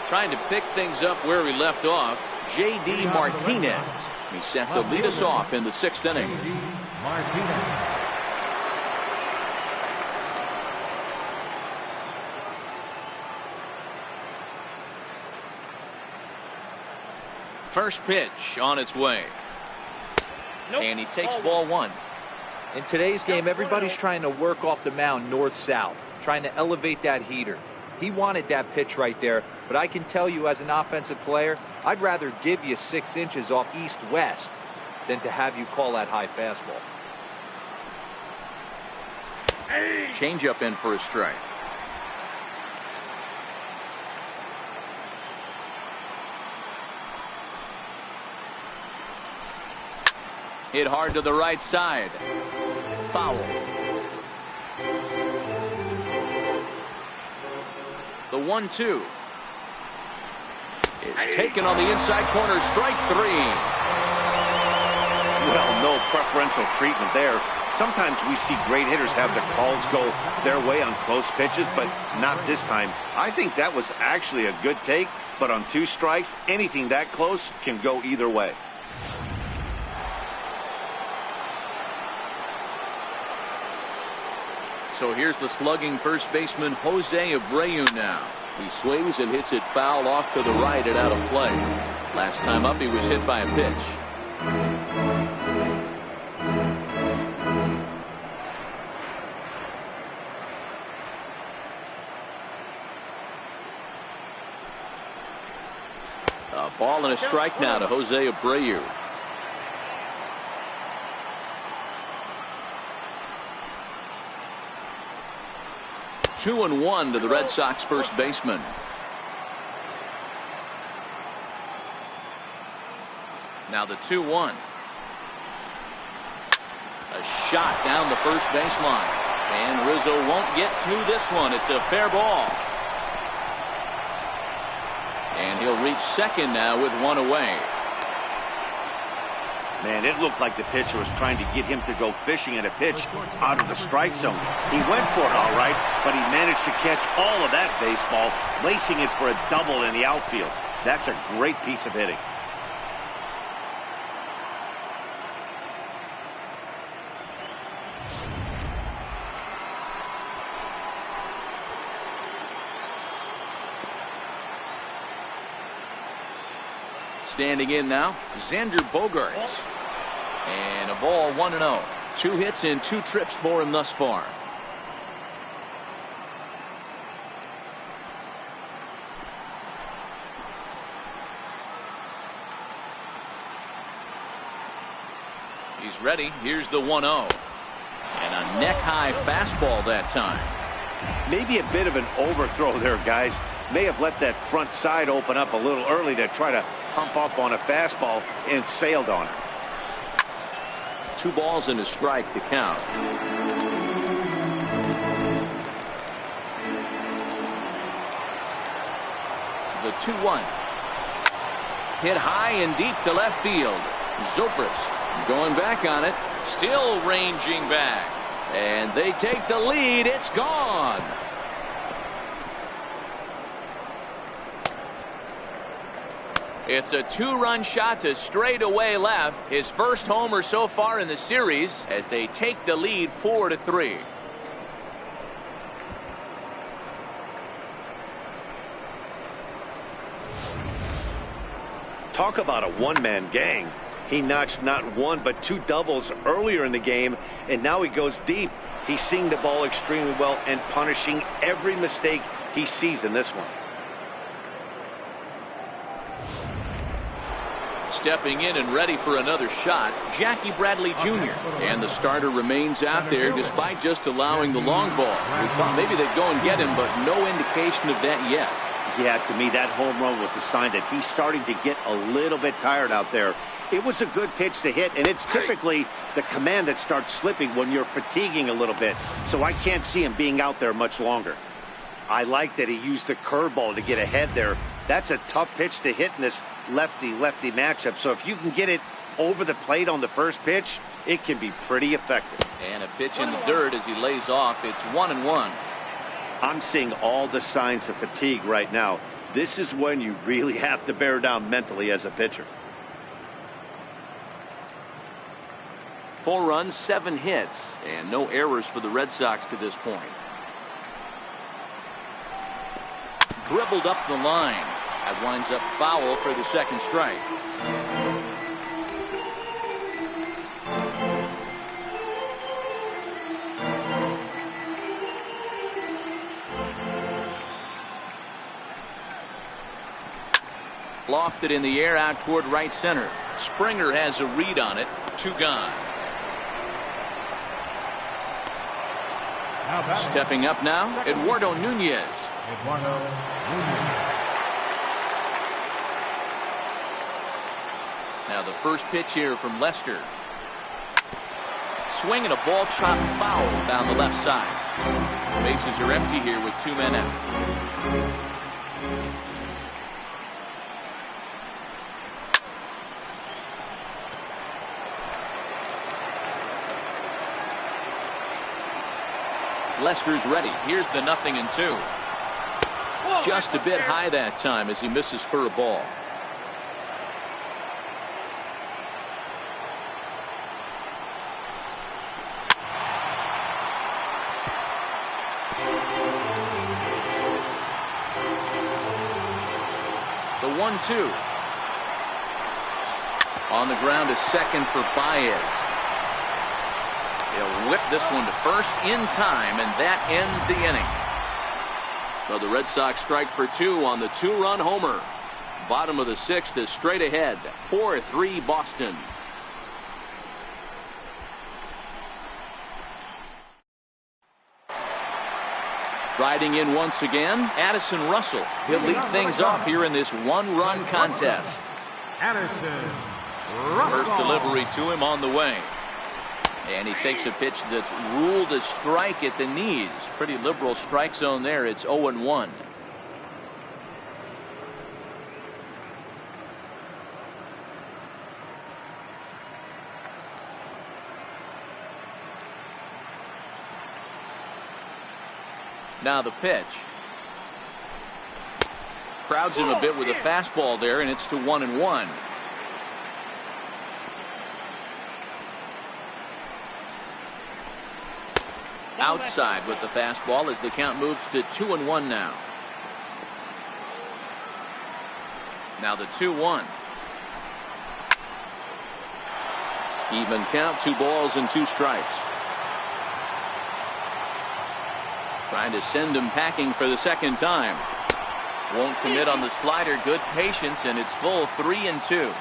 Trying to pick things up where we left off, J.D. Martinez. He's set to lead us off in the 6th inning. Martinez. First pitch on its way. And he takes ball one. In today's game, everybody's trying to work off the mound north-south, trying to elevate that heater. He wanted that pitch right there, but I can tell you as an offensive player, I'd rather give you 6 inches off east-west than to have you call that high fastball. Change up in for a strike. Hit hard to the right side. Foul. The 1-2 is taken on the inside corner. Strike 3. Well, no preferential treatment there. Sometimes we see great hitters have the calls go their way on close pitches, but not this time. I think that was actually a good take, but on 2 strikes, anything that close can go either way. So here's the slugging first baseman Jose Abreu now. He swings and hits it foul off to the right and out of play. Last time up, he was hit by a pitch. A ball and a strike now to Jose Abreu. Two and one to the Red Sox first baseman. Now the 2-1. A shot down the first baseline. And Rizzo won't get to this one. It's a fair ball. And he'll reach second now with one away. Man, it looked like the pitcher was trying to get him to go fishing at a pitch out of the strike zone. He went for it all right, but he managed to catch all of that baseball, lacing it for a double in the outfield. That's a great piece of hitting. Standing in now, Xander Bogaerts. And a ball 1-0. 2 hits in 2 trips for him thus far. He's ready. Here's the 1-0. And a neck-high fastball that time. Maybe a bit of an overthrow there, guys. May have let that front side open up a little early to try to pump up on a fastball and sailed on it. 2 balls and a strike to count. The 2-1. Hit high and deep to left field. Zobrist going back on it. Still ranging back. And they take the lead. It's gone. It's a 2-run shot to straightaway left. His first homer so far in the series as they take the lead 4-3. Talk about a one-man gang. He notched not 1 but 2 doubles earlier in the game, and now he goes deep. He's seeing the ball extremely well and punishing every mistake he sees in this one. Stepping in and ready for another shot, Jackie Bradley Jr. And the starter remains out there despite just allowing the long ball. We thought maybe they'd go and get him, but no indication of that yet. Yeah, to me, that home run was a sign that he's starting to get a little bit tired out there. It was a good pitch to hit, and it's typically the command that starts slipping when you're fatiguing a little bit. So I can't see him being out there much longer. I like that he used the curveball to get ahead there. That's a tough pitch to hit in this lefty-lefty matchup. So if you can get it over the plate on the first pitch, it can be pretty effective. And a pitch in the dirt as he lays off. It's 1-1. I'm seeing all the signs of fatigue right now. This is when you really have to bear down mentally as a pitcher. 4 runs, 7 hits, and no errors for the Red Sox to this point. Dribbled up the line. That winds up foul for the second strike. Lofted in the air out toward right center. Springer has a read on it. 2 gone. Stepping up now, Eduardo Nunez. Now the first pitch here from Lester. Swing and a ball chopped foul down the left side. Bases are empty here with 2 men out. Lester's ready. Here's the 0-2. Just a bit high that time as he misses for a ball. 2. On the ground is second for Baez. He'll whip this one to first in time, and that ends the inning. So the Red Sox strike for 2 on the 2-run homer. Bottom of the 6th is straight ahead. 4-3 Boston. Riding in once again, Addison Russell. He'll lead things off here in this 1-run contest. Addison Russell. First delivery to him on the way. And he takes a pitch that's ruled a strike at the knees. Pretty liberal strike zone there. It's 0-1. Now the pitch. Crowds him a bit with a fastball there, and it's to 1-1. Outside with the fastball as the count moves to 2-1 now. Now the 2-1. Even count, 2 balls and 2 strikes. Trying to send him packing for the second time. Won't commit on the slider. Good patience, and it's full 3-2.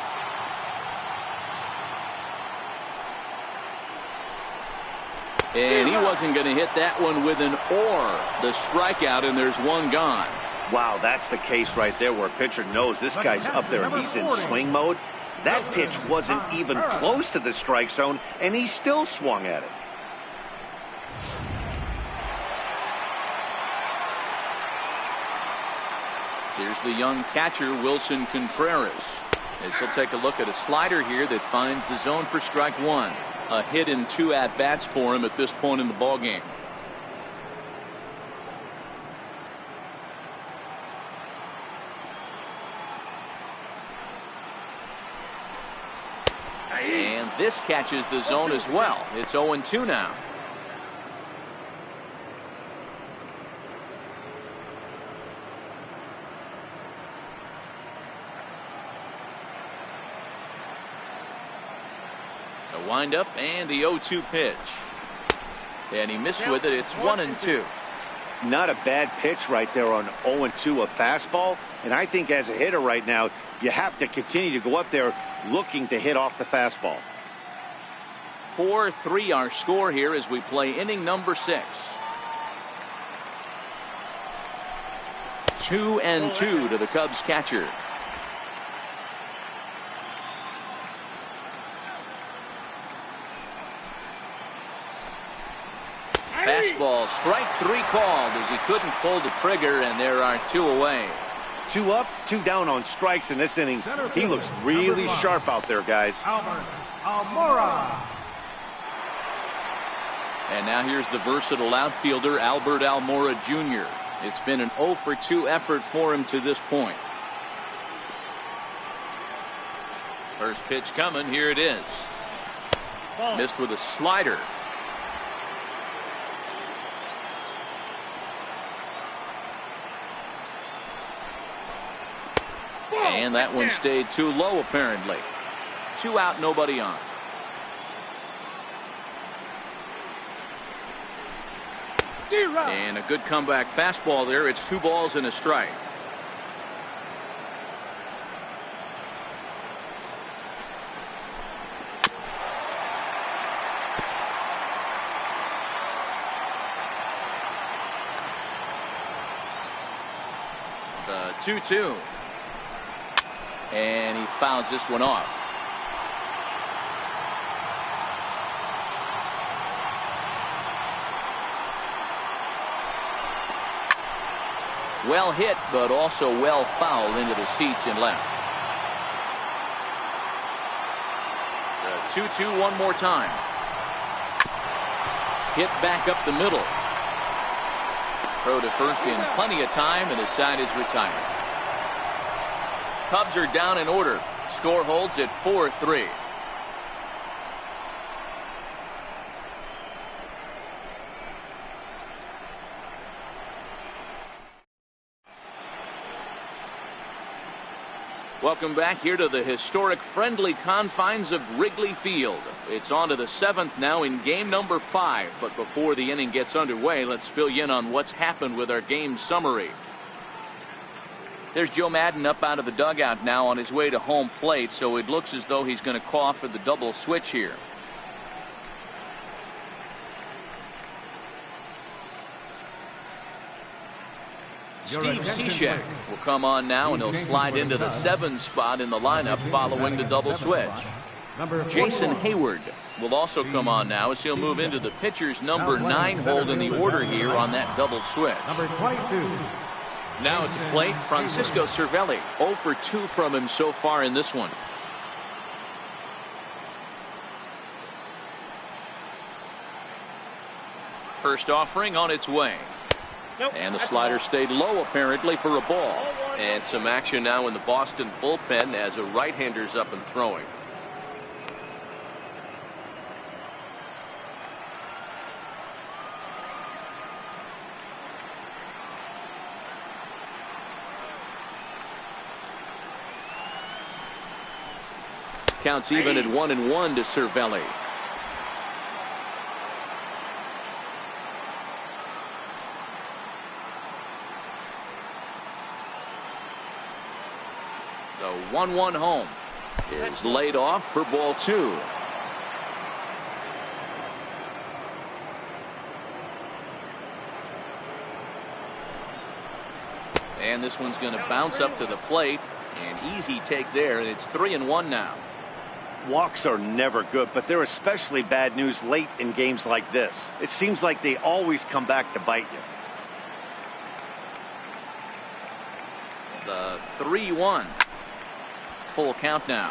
And he wasn't going to hit that one with an or. The strikeout, and there's one gone. Wow, that's the case right there where a pitcher knows this guy's up there and he's in swing mode. That pitch wasn't even close to the strike zone, and he still swung at it. Here's the young catcher, Wilson Contreras, as he'll take a look at a slider here that finds the zone for strike 1. A hit in 2 at-bats for him at this point in the ballgame. And this catches the zone as well. It's 0-2 now. The windup and the 0-2 pitch. And he missed with it. It's 1-2. Not a bad pitch right there on 0-2, a fastball. And I think as a hitter right now, you have to continue to go up there looking to hit off the fastball. 4-3 our score here as we play inning number 6. 2-2 to the Cubs catcher. Fastball, strike 3 called as he couldn't pull the trigger, and there are 2 away. 2 up, 2 down on strikes in this inning. He looks really sharp out there, guys. Albert Almora. And now here's the versatile outfielder, Albert Almora Jr. It's been an 0-for-2 effort for him to this point. First pitch coming. Here it is. Missed with a slider. And that one stayed too low, apparently. 2 out, nobody on. And a good comeback fastball there. It's 2 balls and a strike. The 2-2. And he fouls this one off. Well hit, but also well fouled into the seats in left. The 2-2 one more time. Hit back up the middle. Throw to first in plenty of time, and his side is retired. Cubs are down in order. Score holds at 4-3. Welcome back here to the historic friendly confines of Wrigley Field. It's on to the 7th now in game number 5. But before the inning gets underway, let's fill you in on what's happened with our game summary. There's Joe Maddon up out of the dugout now on his way to home plate, so it looks as though he's going to call for the double switch here. Steve Cishek will come on now, and he'll slide into the 7 spot in the lineup following the double switch. Jason Hayward will also come on now as he'll move into the pitcher's number 9 hold in the order here on that double switch. Number 22. Now at the plate, Francisco Cervelli. 0 for 2 from him so far in this one. First offering on its way. Nope, And the that's slider a ball. stayed low apparently for a ball. And some action now in the Boston bullpen as a right-hander's up and throwing. Counts even at 1-1 to Cervelli. The 1-1 home is laid off for ball 2. And this one's going to bounce up to the plate. An easy take there, and it's 3-1 now. Walks are never good, but they're especially bad news late in games like this. It seems like they always come back to bite you. The 3-1. Full count now.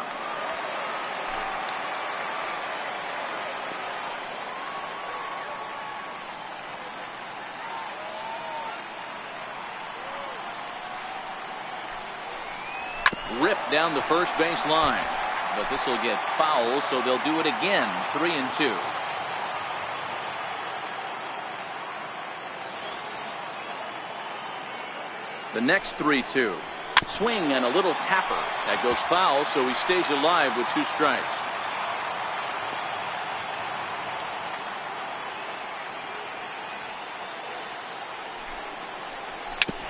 Ripped down the first base line. But this will get foul, so they'll do it again. 3-2. The next 3-2. Swing and a little tapper. That goes foul, so he stays alive with 2 strikes.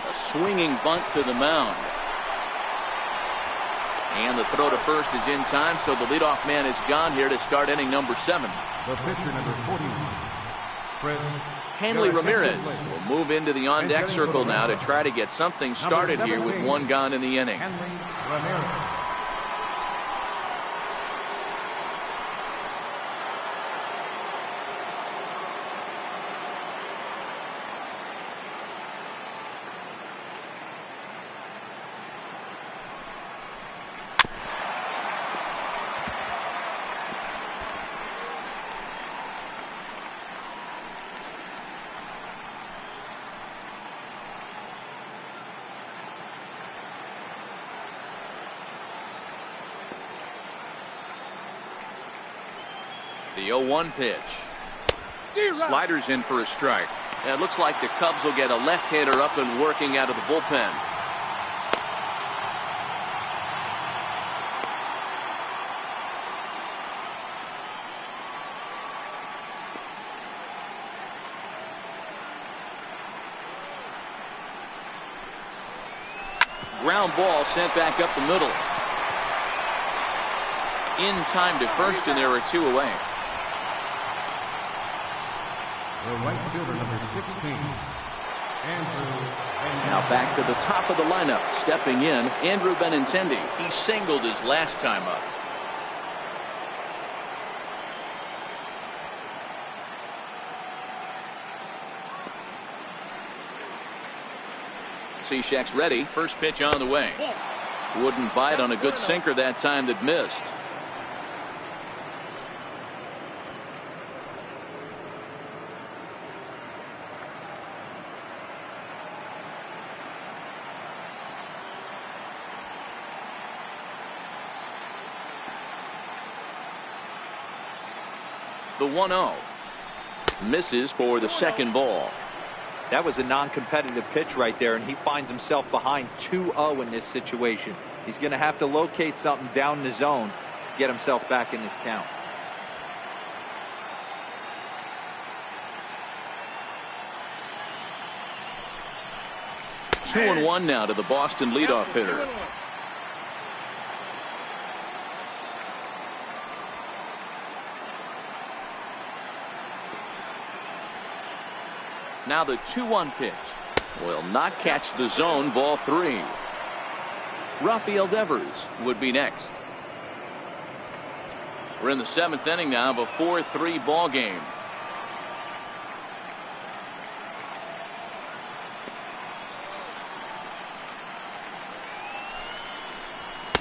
A swinging bunt to the mound. And the throw to first is in time, so the leadoff man is gone here to start inning number 7. The pitcher, number 41. Fred Hanley Ramirez will move into the on-deck circle now to try to get something started here with 1 gone in the inning. Hanley Ramirez. The 0-1 pitch. Sliders in for a strike. And it looks like the Cubs will get a left-hander up and working out of the bullpen. Ground ball sent back up the middle. In time to first, and there are 2 away. The right fielder, number 16. Andrew. Now back to the top of the lineup. Stepping in, Andrew Benintendi. He singled his last time up. Cishek's ready. First pitch on the way. Wouldn't bite on a good sinker that time that missed. The 1-0. Misses for the second ball. That was a non-competitive pitch right there, and he finds himself behind 2-0 in this situation. He's going to have to locate something down the zone to get himself back in this count. Two and one now to the Boston leadoff hitter. Now the 2-1 pitch will not catch the zone. Ball 3. Rafael Devers would be next. We're in the 7th inning now of a 4-3 ball game.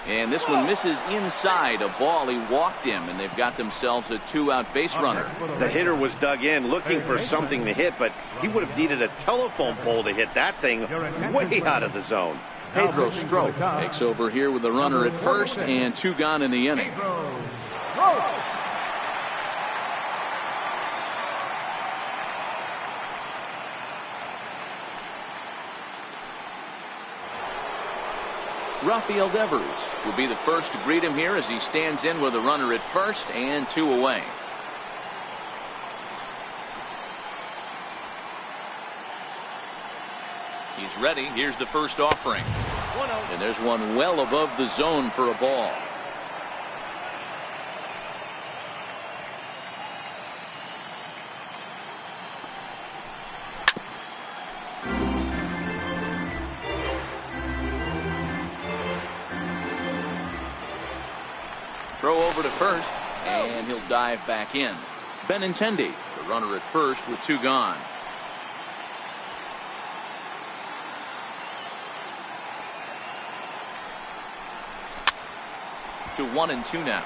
And this one misses inside. A ball, he walked him, and they've got themselves a 2-out base runner. The hitter was dug in looking for something to hit, but he would have needed a telephone pole to hit that thing way out of the zone. Pedro Strop takes over here with the runner at first and 2 gone in the inning. Rafael Devers will be the first to greet him here as he stands in with a runner at first and 2 away. He's ready. Here's the first offering. And there's one well above the zone for a ball. Throw over to first, and he'll dive back in. Benintendi, the runner at first with 2 gone. To 1-2 now.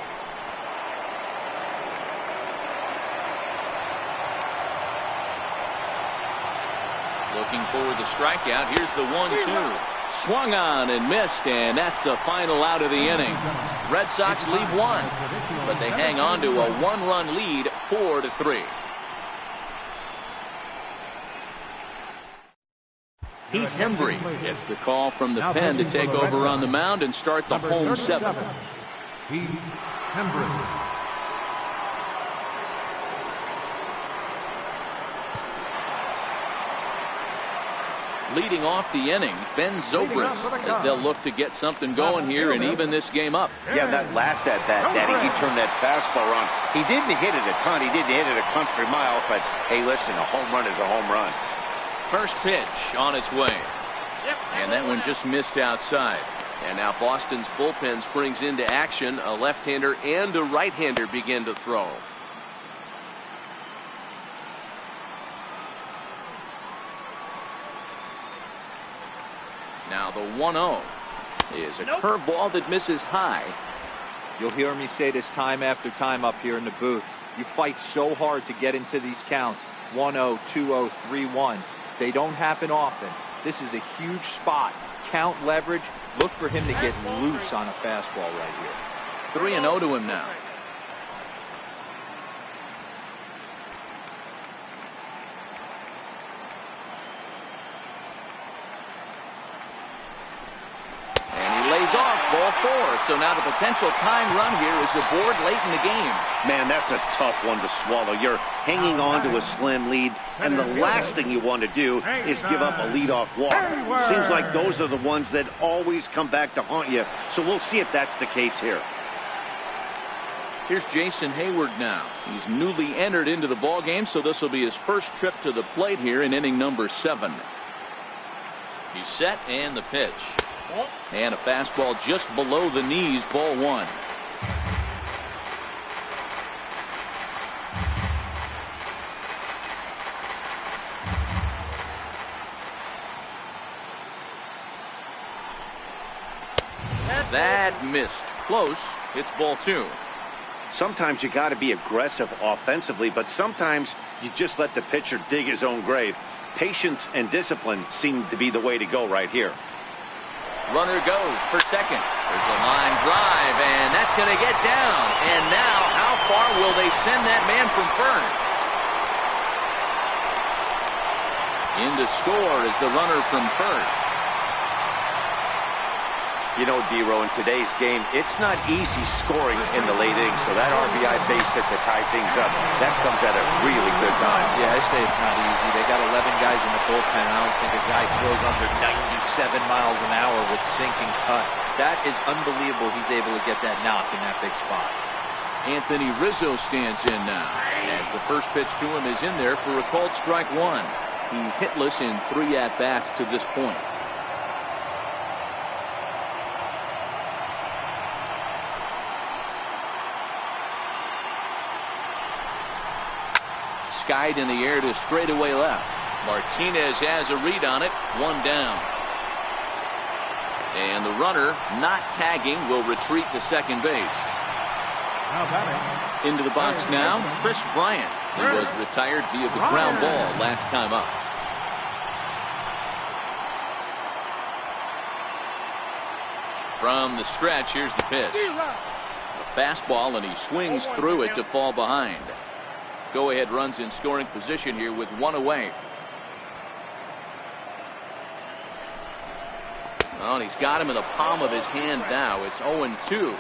Looking for the strikeout. Here's the 1-2. Swung on and missed, and that's the final out of the inning. Red Sox leave 1, but they hang on to a 1-run lead, 4-3. Heath Hembree gets the call from the pen to take over on the mound and start the home 7th. Heath Hembree. Leading off the inning, Ben Zobrist, as they'll look to get something going here and even this game up. Yeah, that last at bat, Danny, he turned that fastball around. He didn't hit it a ton. He didn't hit it a country mile, but hey, listen, a home run is a home run. First pitch on its way. And that one just missed outside. And now Boston's bullpen springs into action. A left-hander and a right-hander begin to throw. Now the 1-0 is a curveball that misses high. You'll hear me say this time after time up here in the booth. You fight so hard to get into these counts. 1-0, 2-0, 3-1. They don't happen often. This is a huge spot. Count leverage. Look for him to get loose on a fastball right here. 3-0 to him now. Off, ball 4. So now the potential time run here is aboard late in the game. Man, that's a tough one to swallow. You're hanging on to a slim lead, and the last thing you want to do is give up a leadoff walk. Seems like those are the ones that always come back to haunt you. So we'll see if that's the case here. Here's Jason Hayward now. He's newly entered into the ball game, so this will be his first trip to the plate here in inning number 7. He's set, and the pitch. And a fastball just below the knees, ball 1. That missed. Close. It's ball 2. Sometimes you got to be aggressive offensively, but sometimes you just let the pitcher dig his own grave. Patience and discipline seem to be the way to go right here. Runner goes for second. There's a line drive, and that's going to get down. And now, how far will they send that man from first? In to score is the runner from first. You know, D-Row, in today's game, it's not easy scoring in the late innings, so that RBI base hit to tie things up, that comes at a really good time. Yeah, I say it's not easy. They got 11 guys in the bullpen. I don't think a guy throws under 97 miles an hour with sinking cut. That is unbelievable he's able to get that knock in that big spot. Anthony Rizzo stands in now, as the first pitch to him is in there for a called strike one. He's hitless in 3 at-bats to this point. Skied in the air to straightaway left. Martinez has a read on it. 1 down. And the runner, not tagging, will retreat to second base. Now batting. Into the box now, Chris Bryant. He was retired via the ground ball last time up. From the stretch, here's the pitch. A fastball, and he swings through it to fall behind. Go-ahead runs in scoring position here with 1 away. Oh, and he's got him in the palm of his hand now. It's 0-2.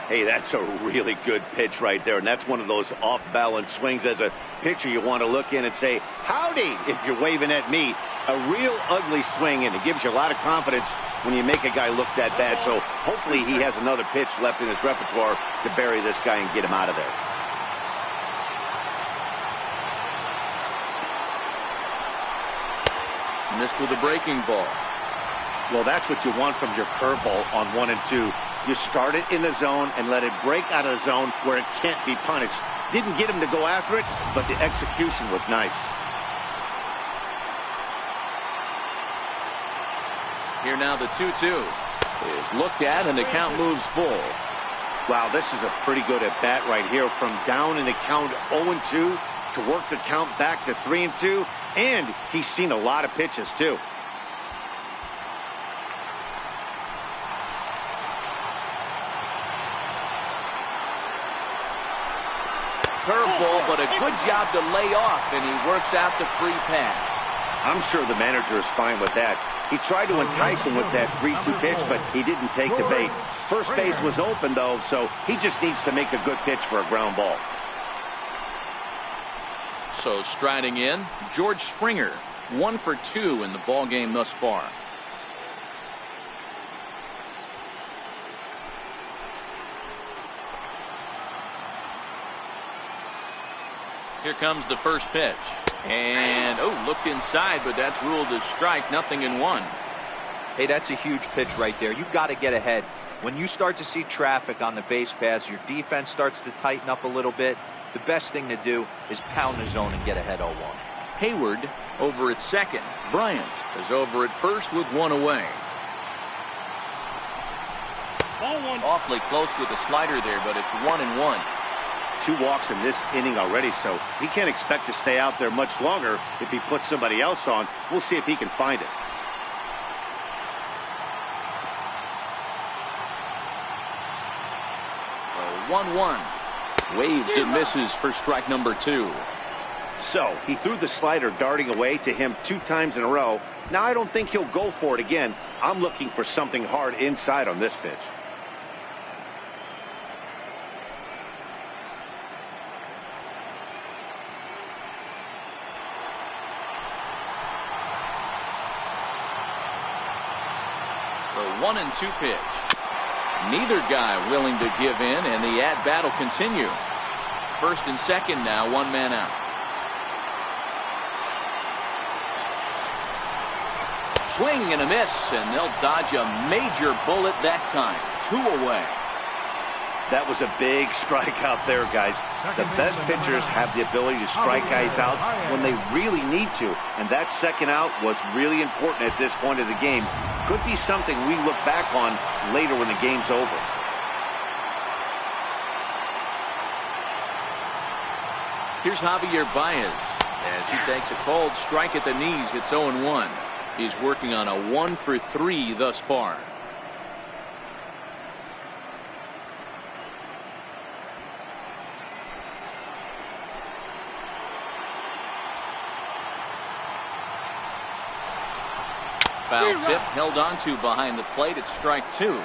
Hey, that's a really good pitch right there, and that's one of those off-balance swings. As a pitcher, you want to look in and say, howdy, if you're waving at me. A real ugly swing, and it gives you a lot of confidence when you make a guy look that bad. So hopefully he has another pitch left in his repertoire to bury this guy and get him out of there. Missed with a breaking ball. Well, that's what you want from your curveball on 1 and 2. You start it in the zone and let it break out of the zone where it can't be punished. Didn't get him to go after it, but the execution was nice. Here now the 2-2 is looked at, and the count moves full. Wow, this is a pretty good at bat right here. From down in the count 0-2 to work the count back to 3-2. And he's seen a lot of pitches, too. Curveball, but a good job to lay off, and he works out the free pass. I'm sure the manager is fine with that. He tried to entice him with that 3-2 pitch, but he didn't take the bait. First base was open, though, so he just needs to make a good pitch for a ground ball. So striding in, George Springer, 1 for 2 in the ball game thus far. Here comes the first pitch. And, looked inside, but that's ruled as strike, 0-1. Hey, that's a huge pitch right there. You've got to get ahead. When you start to see traffic on the base pass, your defense starts to tighten up a little bit. The best thing to do is pound the zone and get ahead 0-1. Hayward over at second. Bryant is over at first with 1 away. Ball 1. Awfully close with the slider there, but it's 1-1. 2 walks in this inning already, so he can't expect to stay out there much longer if he puts somebody else on. We'll see if he can find it. A 1-1. Waves and misses for strike number 2. So he threw the slider darting away to him 2 times in a row. Now I don't think he'll go for it again. I'm looking for something hard inside on this pitch. The 1-2 pitch. Neither guy willing to give in, and the at-bat will continue. First and second now, 1 man out. Swing and a miss, and they'll dodge a major bullet that time. 2 away. That was a big strikeout there, guys. The best pitchers have the ability to strike guys out when they really need to, and that second out was really important at this point of the game. Could be something we look back on later when the game's over. Here's Javier Baez as he takes a cold strike at the knees. It's 0-1. He's working on a 1 for 3 thus far. Foul tip held onto behind the plate. It's strike two.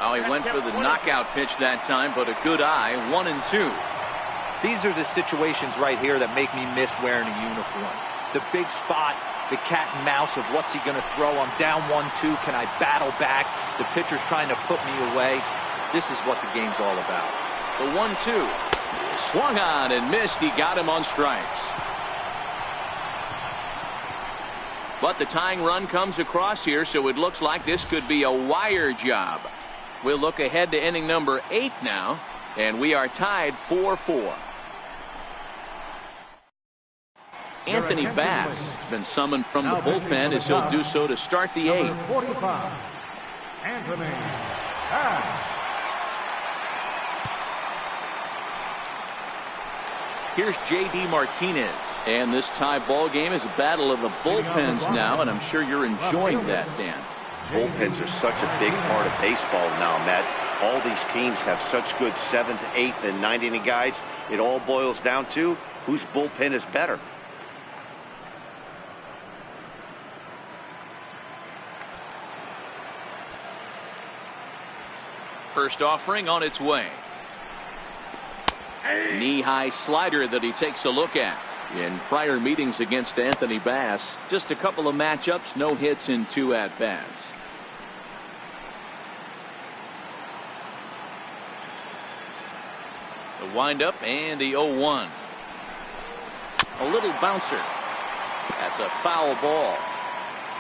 Oh, he went for the knockout pitch that time, but a good eye. 1-2. These are the situations right here that make me miss wearing a uniform. The big spot, the cat and mouse of what's he going to throw. I'm down 1-2. Can I battle back? The pitcher's trying to put me away. This is what the game's all about. The 1-2. Swung on and missed. He got him on strikes. But the tying run comes across here, so it looks like this could be a wire job. We'll look ahead to inning number 8 now, and we are tied 4-4. Anthony Bass has been summoned from the bullpen as he'll do so to start the 8th. 45, Anthony Bass. Here's J.D. Martinez. And this tie ball game is a battle of the bullpens now, and I'm sure you're enjoying that, Dan. Bullpens are such a big part of baseball now, Matt. All these teams have such good 7th, 8th, and 9th inning guys. It all boils down to whose bullpen is better. First offering on its way. Knee-high slider that he takes a look at. In prior meetings against Anthony Bass, just a couple of matchups, no hits in 2 at-bats. The windup and the 0-1. A little bouncer. That's a foul ball.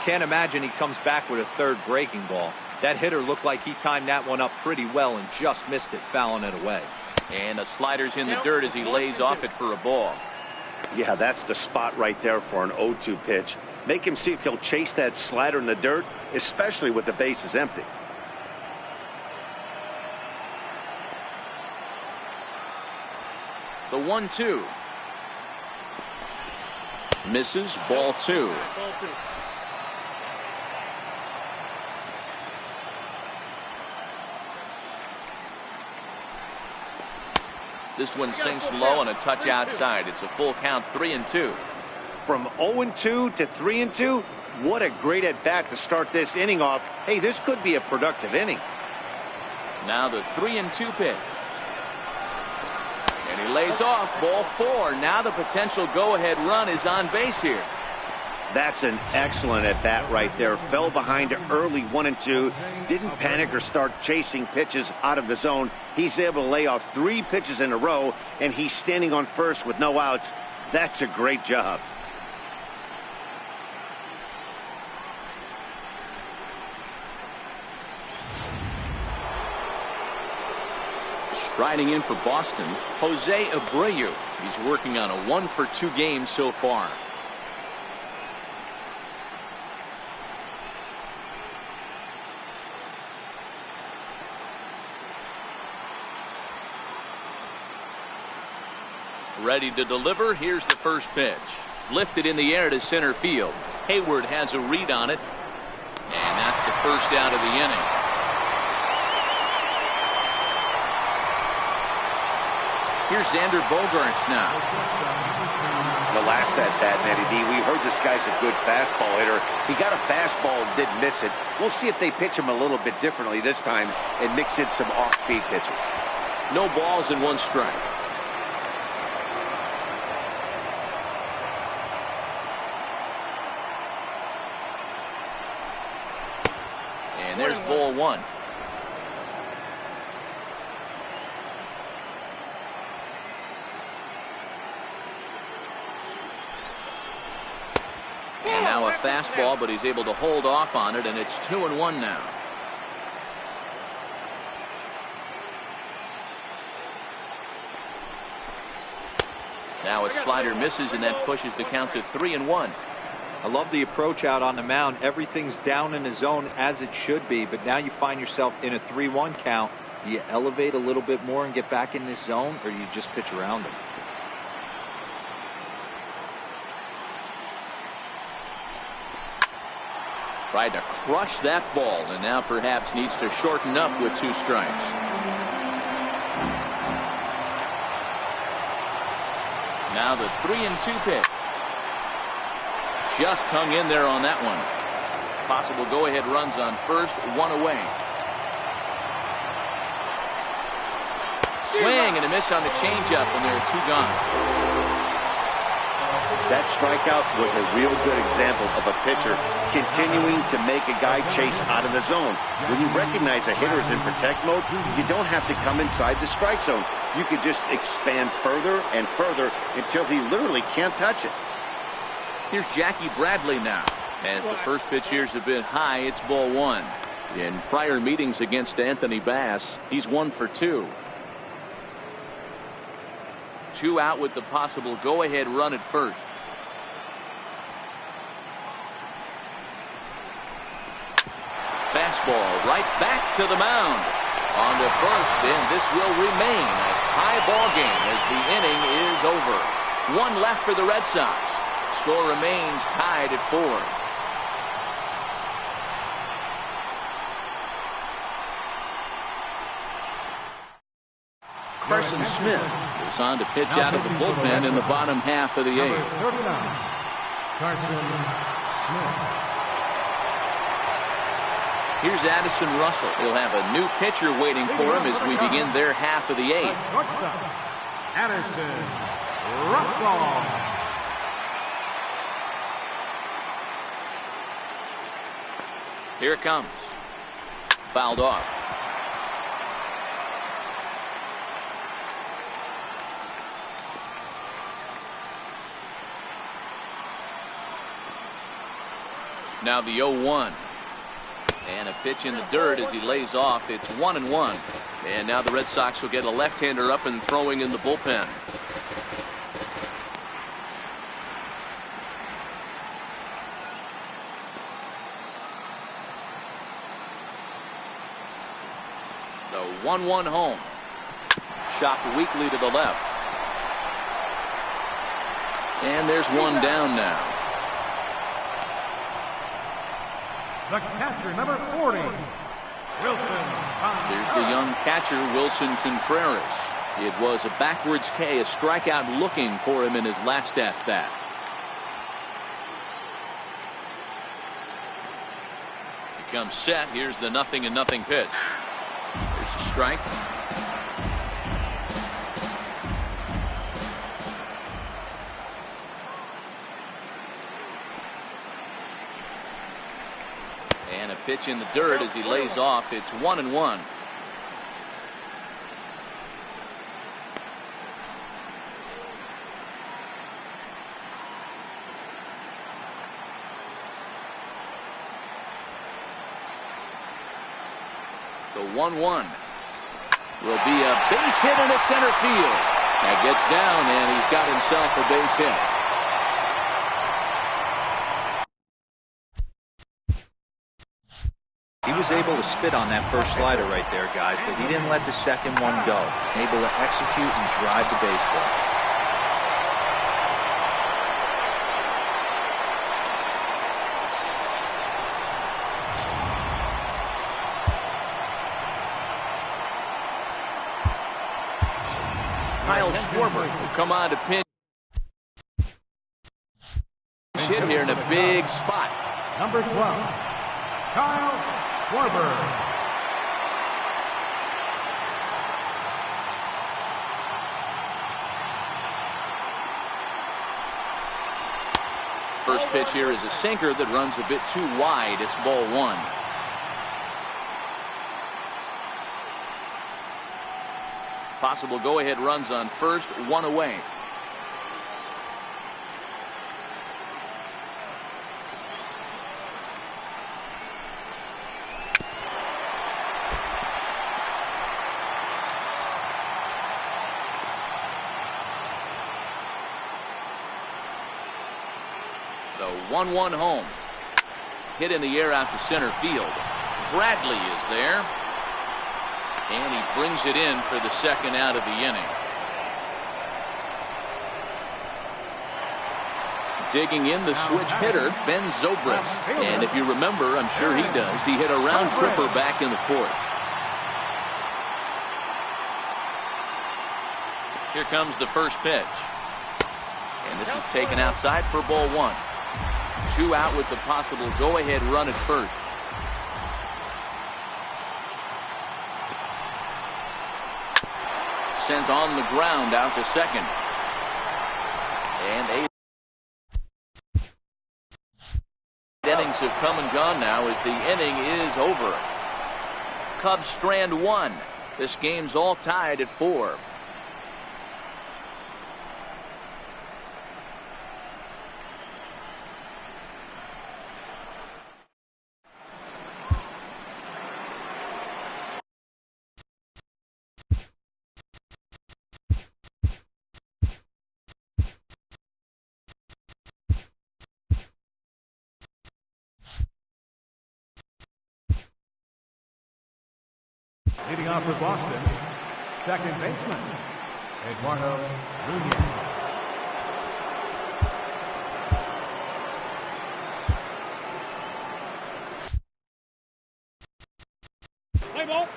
Can't imagine he comes back with a third breaking ball. That hitter looked like he timed that one up pretty well and just missed it, fouling it away. And the slider's in the dirt as he lays off it for a ball. Yeah, that's the spot right there for an 0-2 pitch. Make him see if he'll chase that slider in the dirt, especially with the bases empty. The 1-2. Misses, ball 2. This one sinks low and a touch outside. It's a full count, 3-2. From 0-2 to 3-2, what a great at bat to start this inning off. Hey, this could be a productive inning. Now the 3-2 pitch. And he lays off, ball 4. Now the potential go-ahead run is on base here. That's an excellent at bat right there. Fell behind early 1-2. Didn't panic or start chasing pitches out of the zone. He's able to lay off 3 pitches in a row, and he's standing on first with no outs. That's a great job. Striding in for Boston, Jose Abreu. He's working on a 1-for-2 game so far. Ready to deliver. Here's the first pitch. Lifted in the air to center field. Hayward has a read on it. And that's the first out of the inning. Here's Xander Bogaerts now. The last at bat, Matty D, we heard this guy's a good fastball hitter. He got a fastball and didn't miss it. We'll see if they pitch him a little bit differently this time and mix in some off-speed pitches. No balls and 1 strike. And there's ball 1. And now a fastball, but he's able to hold off on it, and it's 2-1 now. Now a slider misses, and that pushes the count to 3-1. I love the approach out on the mound. Everything's down in the zone as it should be, but now you find yourself in a 3-1 count. Do you elevate a little bit more and get back in this zone, or you just pitch around him? Tried to crush that ball, and now perhaps needs to shorten up with 2 strikes. Now the 3-2 pitch. Just hung in there on that one. Possible go-ahead runs on first, one away. Swing and a miss on the changeup, and there are two gone. That strikeout was a real good example of a pitcher continuing to make a guy chase out of the zone. When you recognize a hitter is in protect mode, you don't have to come inside the strike zone. You could just expand further and further until he literally can't touch it. Here's Jackie Bradley now. As the first pitch here's a bit high, it's ball one. In prior meetings against Anthony Bass, he's 1 for 2. 2 out with the possible go-ahead run at first. Fastball right back to the mound. On to first, and this will remain a tie ball game as the inning is over. 1 left for the Red Sox. Score remains tied at 4. Carson Smith is on to pitch out of the bullpen in the bottom half of the 8th. Carson Smith. Here's Addison Russell. He'll have a new pitcher waiting for him as we begin their half of the 8th. Addison Russell. Here it comes. Fouled off. Now the 0-1. And a pitch in the dirt as he lays off. It's 1-1. And now the Red Sox will get a left-hander up and throwing in the bullpen. The 1-1 home. Chopped weakly to the left. And there's one down now. The catcher, number 40, Wilson. There's the young catcher, Wilson Contreras. It was a backwards K, a strikeout looking for him in his last at-bat. He comes set. Here's the 0-0 pitch. There's a strike. And a pitch in the dirt as he lays off. It's 1-1. The 1-1 will be a base hit into center field. That gets down, and he's got himself a base hit. He was able to spit on that first slider right there, guys, but he didn't let the second one go. Able to execute and drive the baseball. Kyle Schwarber will come on to pinch hit here in a big spot. Number 12, Kyle Schwarber. First pitch here is a sinker that runs a bit too wide. It's ball one. Possible go-ahead runs on first, one away. The 1-1 home. Hit in the air out to center field. Bradley is there. And he brings it in for the second out of the inning. Digging in the switch hitter, Ben Zobrist. And if you remember, I'm sure he does, he hit a round tripper back in the fourth. Here comes the first pitch. And this is taken outside for ball one. 2 out with the possible go-ahead run at first. Sent on the ground out to second. And 8 innings have come and gone now as the inning is over. Cubs strand 1. This game's all tied at 4. Leading off for Boston, second baseman, Eduardo Nunez. Play ball.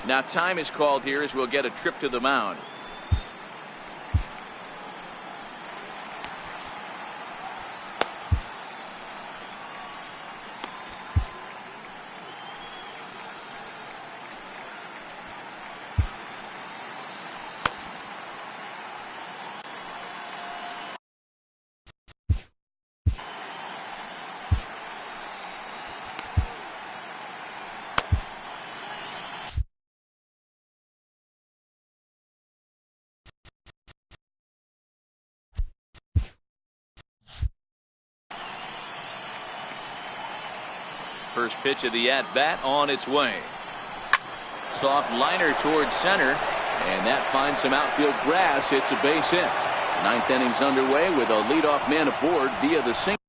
Now time is called here as we'll get a trip to the mound. First pitch of the at-bat on its way. Soft liner towards center, and that finds some outfield grass. It's a base hit. 9th inning's underway with a leadoff man aboard via the single.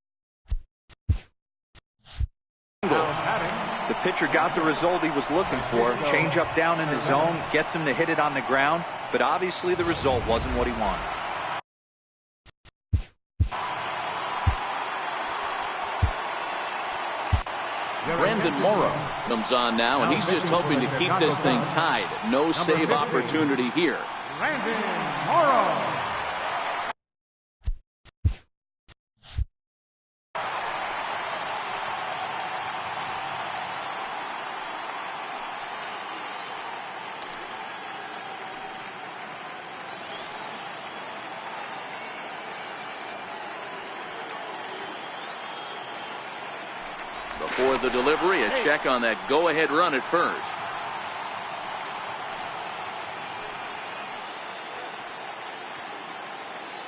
The pitcher got the result he was looking for. Change up down in the zone, gets him to hit it on the ground, but obviously the result wasn't what he wanted. Brandon Morrow comes on now, and he's just hoping to keep this thing tied. No save opportunity here. Brandon Morrow. Before the delivery, a check on that go-ahead run at first.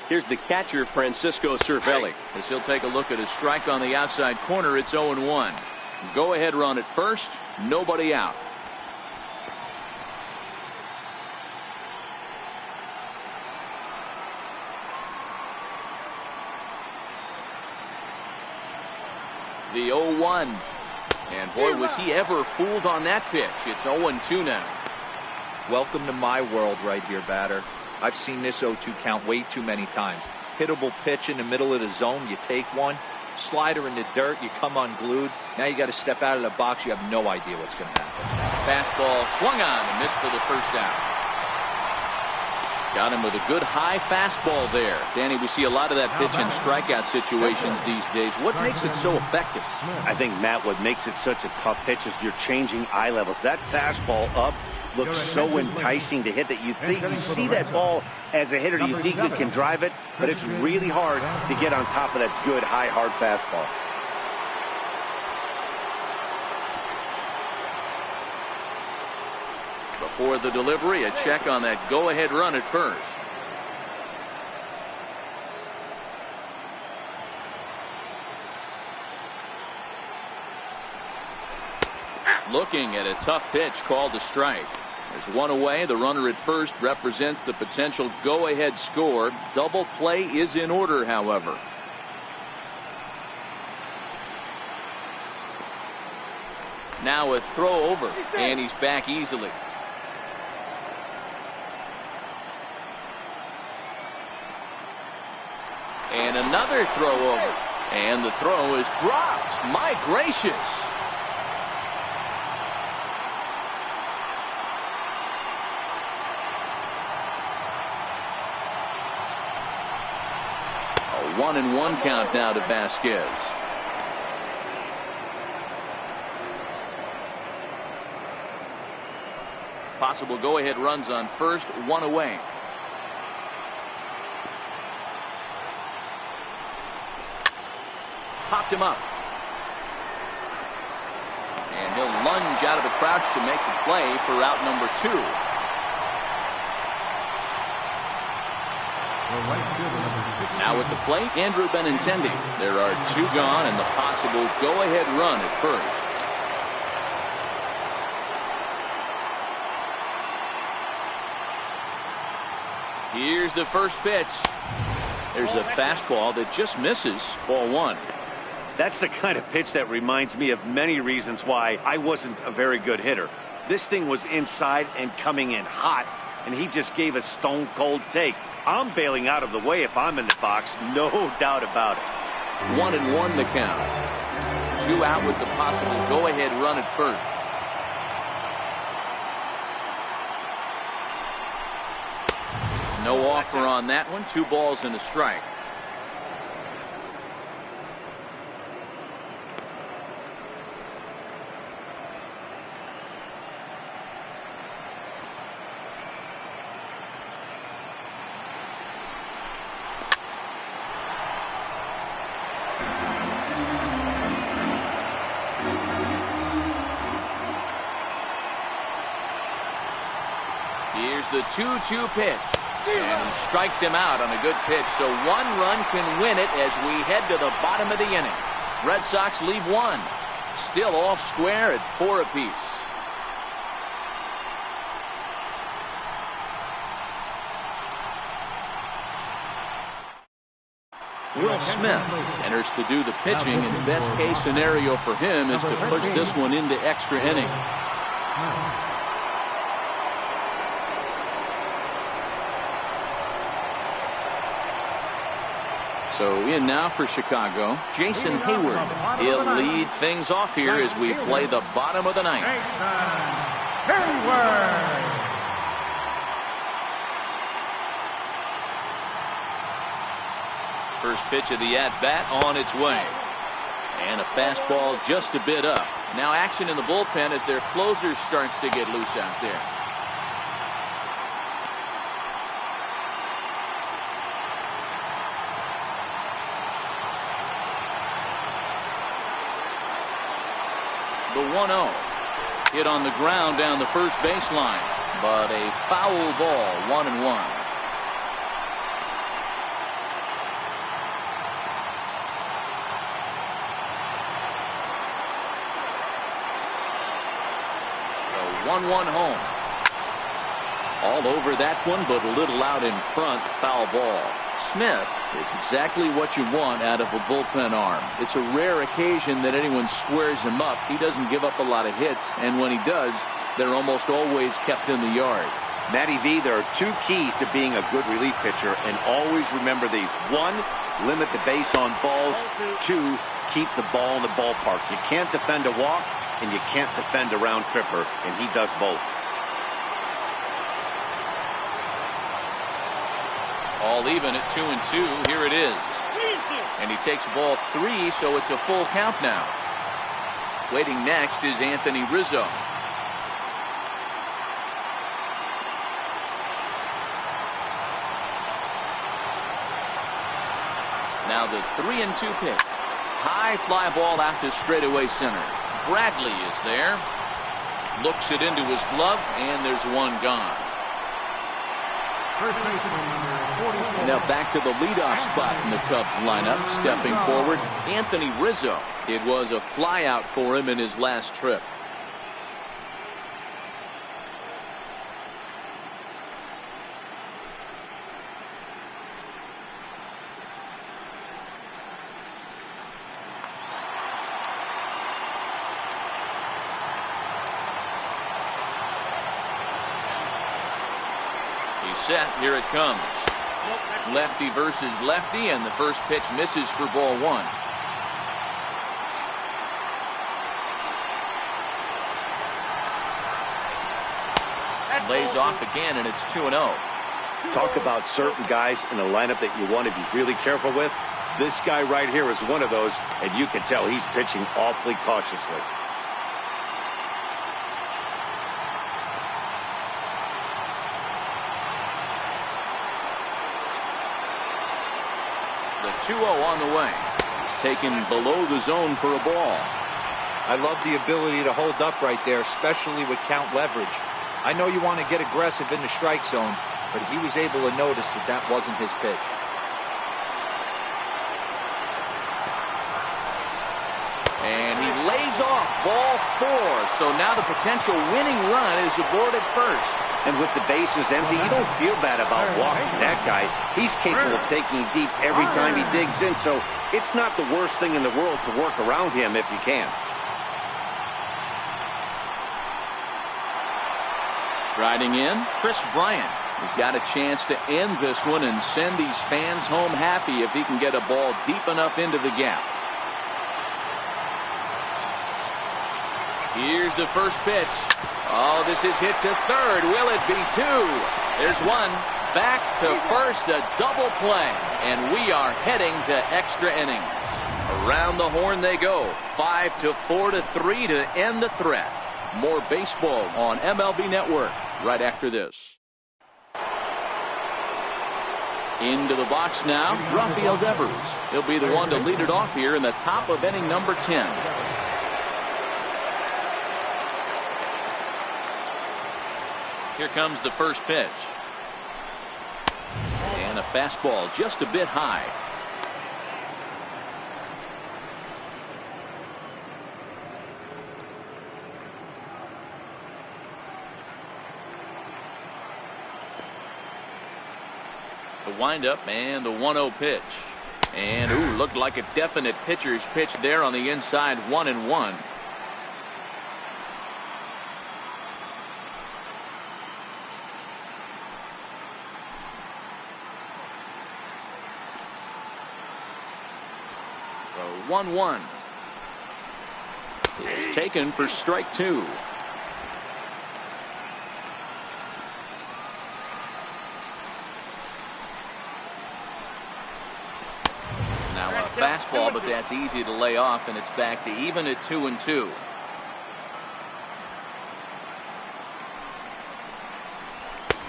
Here's the catcher, Francisco Cervelli. As he'll take a look at a strike on the outside corner, it's 0-1. Go-ahead run at first, nobody out. The 0-1. And boy, was he ever fooled on that pitch. It's 0-2 now. Welcome to my world right here, batter. I've seen this 0-2 count way too many times. Hittable pitch in the middle of the zone, you take one. Slider in the dirt, you come unglued. Now you got to step out of the box. You have no idea what's going to happen. Fastball swung on and missed for the first out. Got him with a good high fastball there. Danny, we see a lot of that pitch in strikeout situations these days. What makes it so effective? I think, Matt, what makes it such a tough pitch is you're changing eye levels. That fastball up looks so enticing to hit that you think you see that ball as a hitter, you think you can drive it, but it's really hard to get on top of that good high hard fastball. Before the delivery, a check on that go-ahead run at first. Looking at a tough pitch called a strike. There's one away. The runner at first represents the potential go-ahead score. Double play is in order, however. Now a throw over, and he's back easily. And another throw over. And the throw is dropped. My gracious. A 1-1 count now to Vasquez. Possible go-ahead runs on first, one away. Popped him up. And he'll lunge out of the crouch to make the play for route number 2. Now at the plate, Andrew Benintendi. There are 2 gone and the possible go-ahead run at first. Here's the first pitch. There's a fastball that just misses. Ball 1. That's the kind of pitch that reminds me of many reasons why I wasn't a very good hitter. This thing was inside and coming in hot, and he just gave a stone cold take. I'm bailing out of the way if I'm in the box, no doubt about it. 1-1 the count. 2 out with the possible go-ahead run at first. No offer on that one. 2 balls and a strike. Here's the 2-2 pitch. And he strikes him out on a good pitch. So 1 run can win it as we head to the bottom of the inning. Red Sox leave 1. Still all square at 4 apiece. Will Smith enters to do the pitching, and the best case scenario for him is to push this one into extra innings. So in now for Chicago, Jason Hayward. He'll lead things off here as we play the bottom of the 9th. Hayward. First pitch of the at-bat on its way. And a fastball just a bit up. Now action in the bullpen as their closer starts to get loose out there. The 1-0 hit on the ground down the first baseline, but a foul ball. 1-1. The 1-1 home. All over that one, but a little out in front. Foul ball. Smith is exactly what you want out of a bullpen arm. It's a rare occasion that anyone squares him up. He doesn't give up a lot of hits, and when he does, they're almost always kept in the yard. Matty V, there are 2 keys to being a good relief pitcher, and always remember these. 1, limit the base on balls. 2, keep the ball in the ballpark. You can't defend a walk, and you can't defend a round tripper, and he does both. All even at 2-2. Here it is. And he takes ball 3, so it's a full count now. Waiting next is Anthony Rizzo. Now the 3-2 pitch. High fly ball out to straightaway center. Bradley is there. Looks it into his glove, and there's 1 gone. Now back to the leadoff spot in the Cubs lineup. Stepping forward, Anthony Rizzo. It was a flyout for him in his last trip. Set. Here it comes. Lefty versus lefty, and the first pitch misses for ball 1. Lays off again, and it's 2-0. Talk about certain guys in the lineup that you want to be really careful with. This guy right here is one of those, and you can tell he's pitching awfully cautiously. The 2-0 on the way. He's taken below the zone for a ball. I love the ability to hold up right there, especially with count leverage. I know you want to get aggressive in the strike zone, but he was able to notice that that wasn't his pitch. And he lays off ball 4. So now the potential winning run is aboard at first. And with the bases empty, you don't feel bad about walking that guy. He's capable of taking deep every time he digs in, so it's not the worst thing in the world to work around him if you can. Striding in, Chris Bryant. He's got a chance to end this one and send these fans home happy if he can get a ball deep enough into the gap. Here's the first pitch. Oh, this is hit to third. Will it be 2? There's one. Back to first, a double play. And we are heading to extra innings. Around the horn they go. 5-4-3 to end the threat. More baseball on MLB Network right after this. Into the box now, Rafael Devers. He'll be the one to lead it off here in the top of inning number 10. Here comes the first pitch. And a fastball just a bit high. The windup and the 1-0 pitch. And ooh, looked like a definite pitcher's pitch there on the inside. 1-1. The 1-1 is taken for strike 2. Fastball, but that's easy to lay off, and it's back to even at 2-2.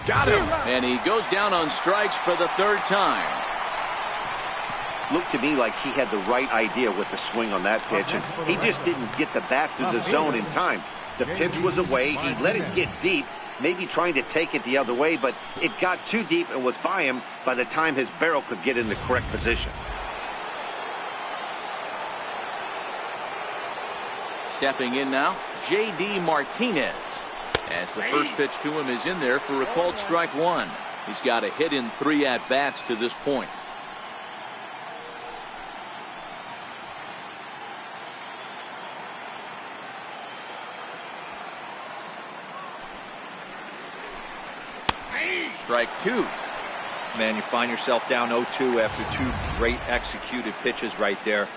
Got him, and he goes down on strikes for the 3rd time. Looked to me like he had the right idea with the swing on that pitch, and he just didn't get the bat through the zone in time. The pitch was away. He let it get deep, maybe trying to take it the other way, but it got too deep and was by him by the time his barrel could get in the correct position. Stepping in now, J.D. Martinez. As the first pitch to him is in there for a called strike 1. He's got a hit in 3 at-bats to this point. Strike 2. Man, you find yourself down 0-2 after 2 great executed pitches right there.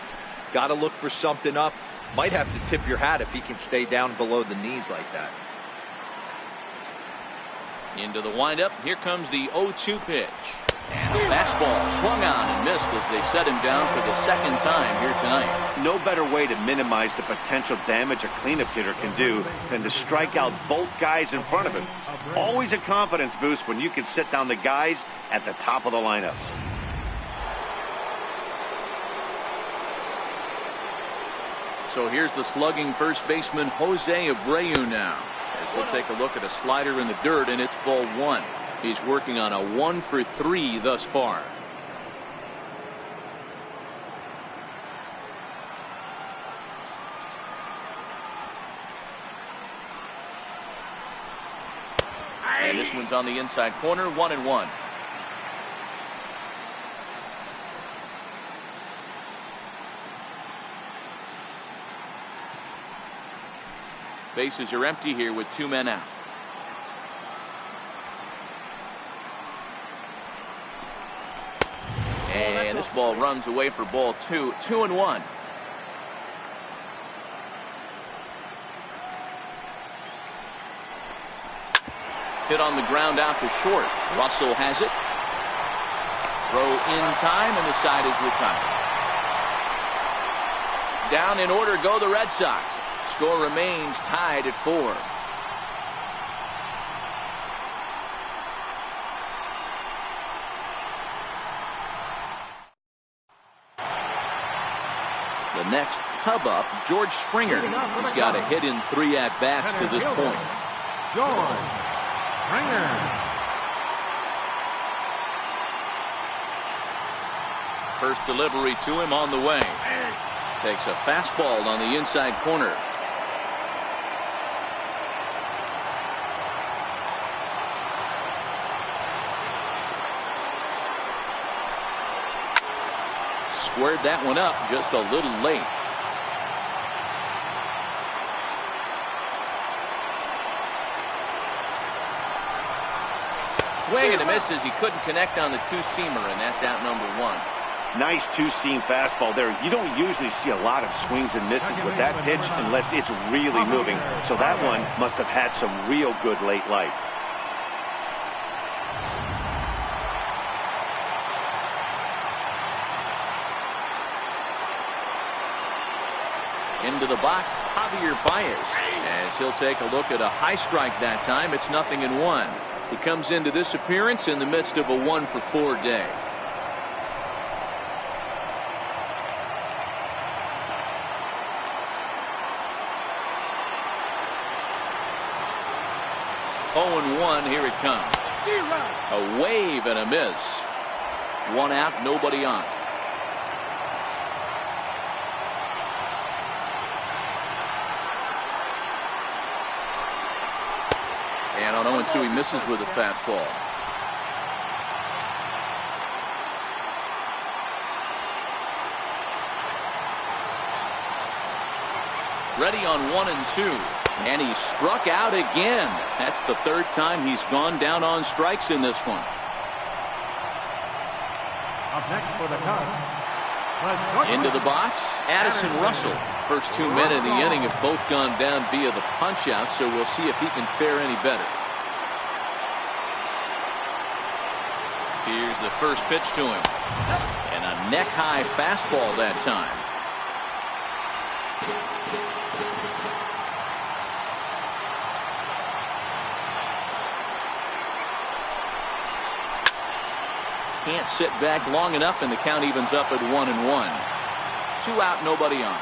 Got to look for something up. Might have to tip your hat if he can stay down below the knees like that. Into the windup. Here comes the 0-2 pitch. And a fastball swung on and missed as they set him down for the 2nd time here tonight. No better way to minimize the potential damage a cleanup hitter can do than to strike out both guys in front of him. Always a confidence boost when you can sit down the guys at the top of the lineup. So here's the slugging first baseman Jose Abreu now. As they'll take a look at a slider in the dirt, and it's ball 1. He's working on a 1-for-3 thus far. And this one's on the inside corner, 1-1. Bases are empty here with 2 men out. And this ball runs away for ball 2. 2-1. Hit on the ground out to short. Russell has it. Throw in time, and the side is retired. Down in order go the Red Sox. Score remains tied at 4. The next Cub up, George Springer. He's got a hit in 3 at-bats to this point. George Springer. First delivery to him on the way. Takes a fastball on the inside corner. Squared that one up just a little late. Swing and a miss as he couldn't connect on the two-seamer, and that's out number 1. Nice two-seam fastball there. You don't usually see a lot of swings and misses with that pitch unless it's really moving. So that one must have had some real good late life. Into the box, Javier Baez, as he'll take a look at a high strike that time. It's 0-1. He comes into this appearance in the midst of a 1-for-4 day. Oh-1, here it comes. A wave and a miss. 1 out, nobody on. And on 0-2, he misses with a fastball. Ready on 1-2. And he struck out again. That's the 3rd time he's gone down on strikes in this one. Up next for the Cubs. Into the box, Addison Russell. First 2 men in the inning have both gone down via the punch-out, so we'll see if he can fare any better. Here's the first pitch to him. And a neck-high fastball that time. Can't sit back long enough, and the count evens up at 1-1. 2 out, nobody on.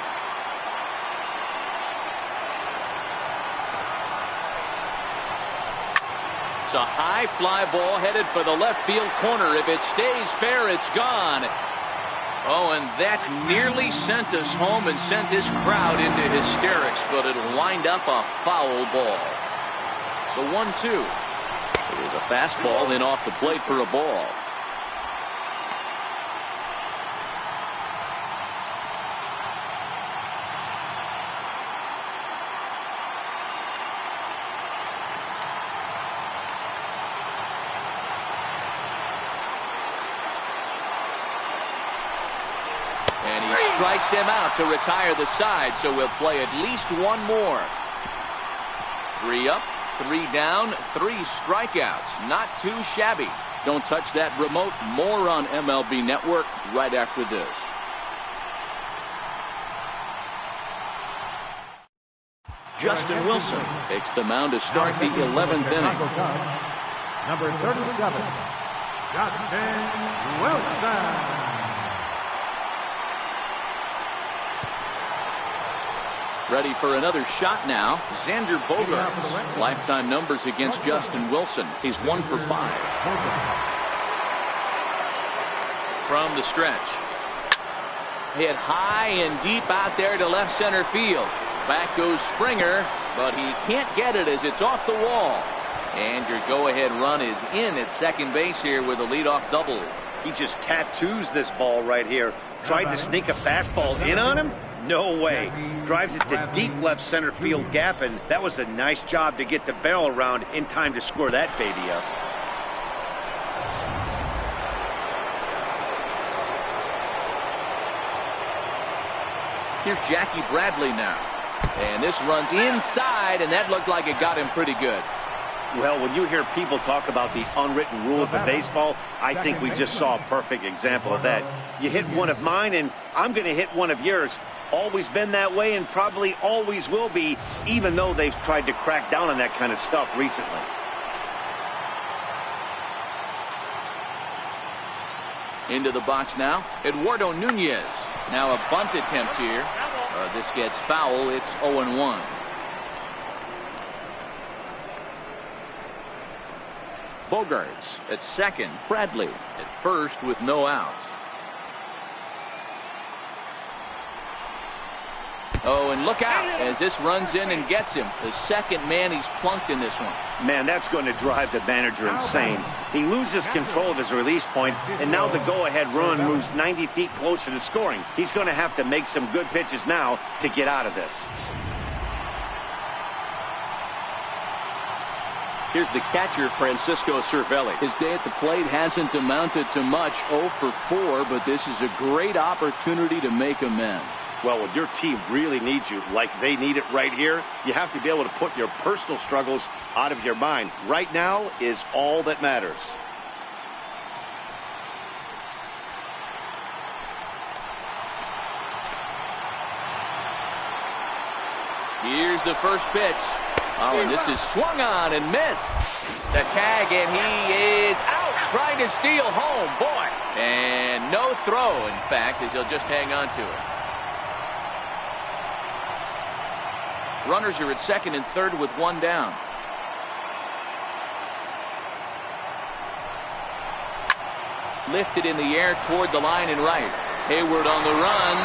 It's a high fly ball headed for the left field corner. If it stays fair, it's gone. Oh, and that nearly sent us home and sent this crowd into hysterics, but it'll wind up a foul ball. The 1-2. It was a fastball, then off the plate for a ball. Strikes him out to retire the side, so we'll play at least 1 more. 3 up, 3 down, 3 strikeouts. Not too shabby. Don't touch that remote. More on MLB Network right after this. Justin Wilson takes the mound to start the 11th inning. Number 37, Justin Wilson. Ready for another shot now. Xander Bogaerts. Lifetime numbers against Justin Wilson. He's 1 for 5. From the stretch. Hit high and deep out there to left center field. Back goes Springer, but he can't get it as it's off the wall. And your go-ahead run is in at second base here with a leadoff double. He just tattoos this ball right here. Tried to sneak a fastball in on him? No way. Drives it to deep left center field gap, and that was a nice job to get the barrel around in time to score that baby up. Here's Jackie Bradley now. And this runs inside, and that looked like it got him pretty good. Well, when you hear people talk about the unwritten rules of baseball, I think we just saw a perfect example of that. You hit one of mine, and I'm going to hit one of yours. Always been that way and probably always will be, even though they've tried to crack down on that kind of stuff recently. Into the box now, Eduardo Nunez. Now a bunt attempt here. This gets foul. It's 0-1. Bogarts at second. Bradley at first with no outs. Oh, and look out as this runs in and gets him. The second man he's plunked in this one. Man, that's going to drive the manager insane. He loses control of his release point, and now the go-ahead run moves 90 feet closer to scoring. He's going to have to make some good pitches now to get out of this. Here's the catcher, Francisco Cervelli. His day at the plate hasn't amounted to much, 0 for 4, but this is a great opportunity to make amends. Well, when your team really needs you, like they need it right here, you have to be able to put your personal struggles out of your mind. Right now is all that matters. Here's the first pitch. Oh, and this is swung on and missed. The tag, and he is out, trying to steal home. Boy, and no throw, in fact, as he'll just hang on to it. Runners are at second and third with one down. Lifted in the air toward the line and right. Hayward on the run.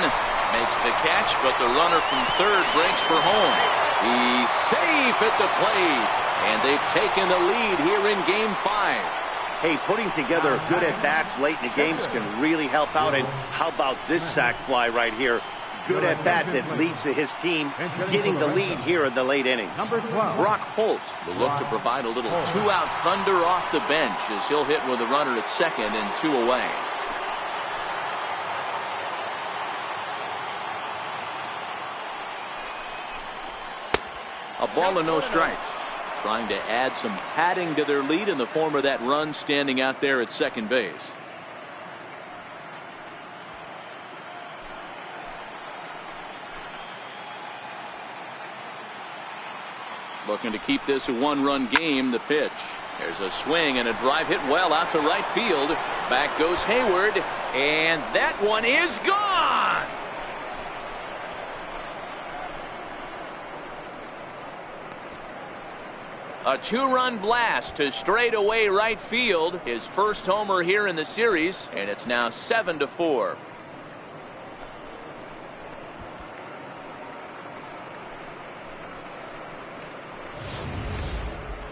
Makes the catch, but the runner from third breaks for home. He's safe at the plate. And they've taken the lead here in Game 5. Hey, putting together good at-bats late in the games can really help out. And how about this sac fly right here? Good at-bat that leads to his team getting the lead here in the late innings. Brock Holt will look to provide a little two-out thunder off the bench as he'll hit with a runner at second and 2 away. A ball and no strikes. Trying to add some padding to their lead in the form of that run standing out there at second base. Looking to keep this a one-run game. The pitch. There's a swing and a drive hit well out to right field. Back goes Hayward, and that one is gone. A two-run blast to straightaway right field. His first homer here in the series, and it's now 7-4.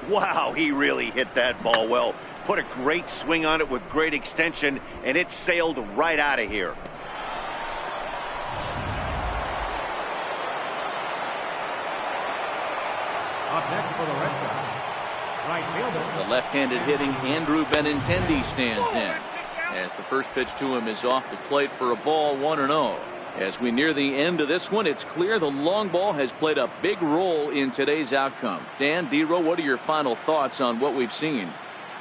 Wow, he really hit that ball well. Put a great swing on it with great extension, and it sailed right out of here. Up next for the Red Sox, right fielder. The left-handed hitting Andrew Benintendi stands in, as the first pitch to him is off the plate for a ball, 1-0. As we near the end of this one, it's clear the long ball has played a big role in today's outcome. Dan, D-Row, what are your final thoughts on what we've seen?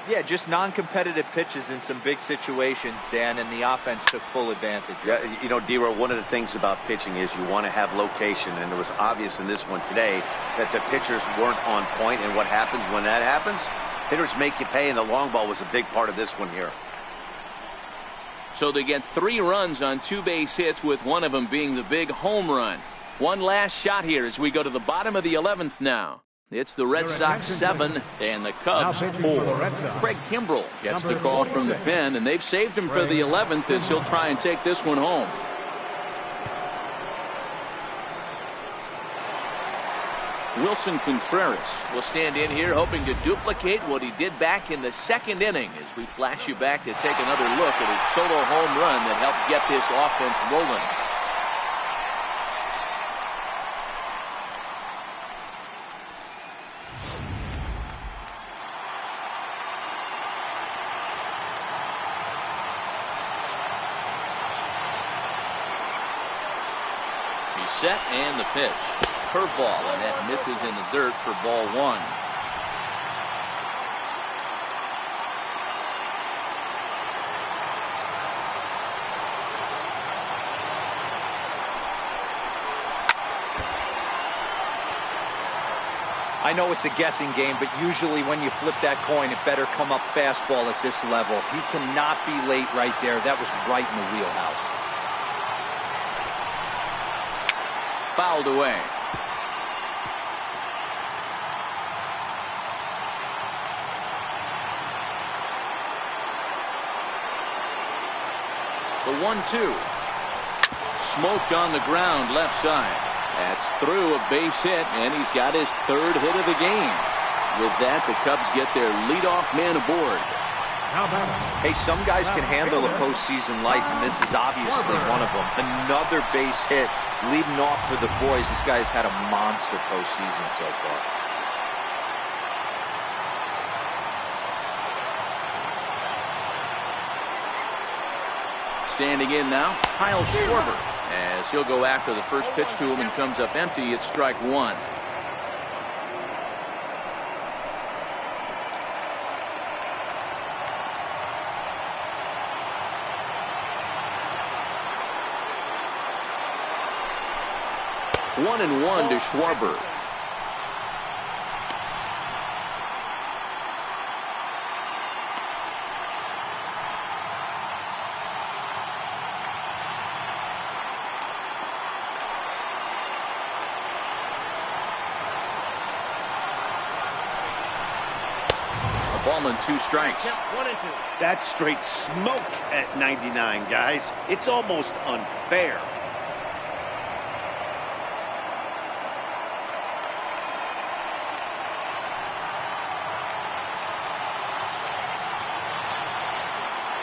Yeah, just non-competitive pitches in some big situations, Dan, and the offense took full advantage. Yeah, you know, D-Row, one of the things about pitching is you want to have location, and it was obvious in this one today that the pitchers weren't on point, and what happens when that happens? Hitters make you pay, and the long ball was a big part of this one here. So they get 3 runs on 2 base hits, with one of them being the big home run. One last shot here as we go to the bottom of the 11th now. It's the Red Sox 7 and the Cubs 4. Craig Kimbrell gets the call from the pen, and they've saved him for the 11th as he'll try and take this one home. Wilson Contreras will stand in here hoping to duplicate what he did back in the second inning as we flash you back to take another look at his solo home run that helped get this offense rolling. He's set and the pitch. Curveball, and that misses in the dirt for ball 1. I know it's a guessing game, but usually when you flip that coin, it better come up fastball at this level. He cannot be late right there. That was right in the wheelhouse. Fouled away. The 1-2. Smoked on the ground left side. That's through a base hit, and he's got his third hit of the game. With that, the Cubs get their leadoff man aboard. Hey, some guys can handle the postseason lights, and this is obviously one of them. Another base hit leading off for the boys. This guy's had a monster postseason so far. Standing in now, Kyle Schwarber, as he'll go after the first pitch to him and comes up empty. It's strike one. One and one to Schwarber. Ball and 2 strikes. That's straight smoke at 99, guys. It's almost unfair.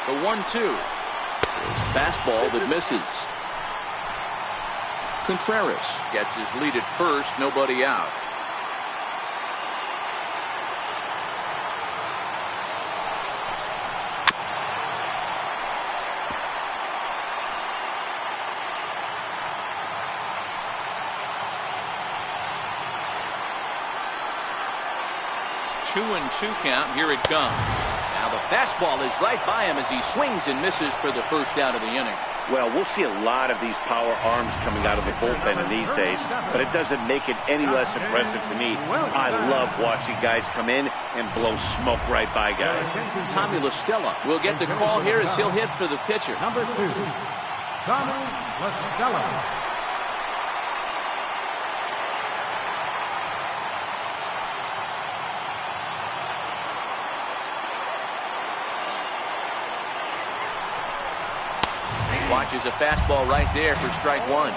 The 1-2 is a fastball that misses. Contreras gets his lead at first, nobody out. Two and 2 count. Here it comes. Now the fastball is right by him as he swings and misses for the first out of the inning. Well, we'll see a lot of these power arms coming out of the bullpen in these days, but it doesn't make it any less impressive to me. I love watching guys come in and blow smoke right by guys. Tommy La Stella will get the call here as he'll hit for the pitcher. Number 2, Tommy La Stella. Watches a fastball right there for strike one.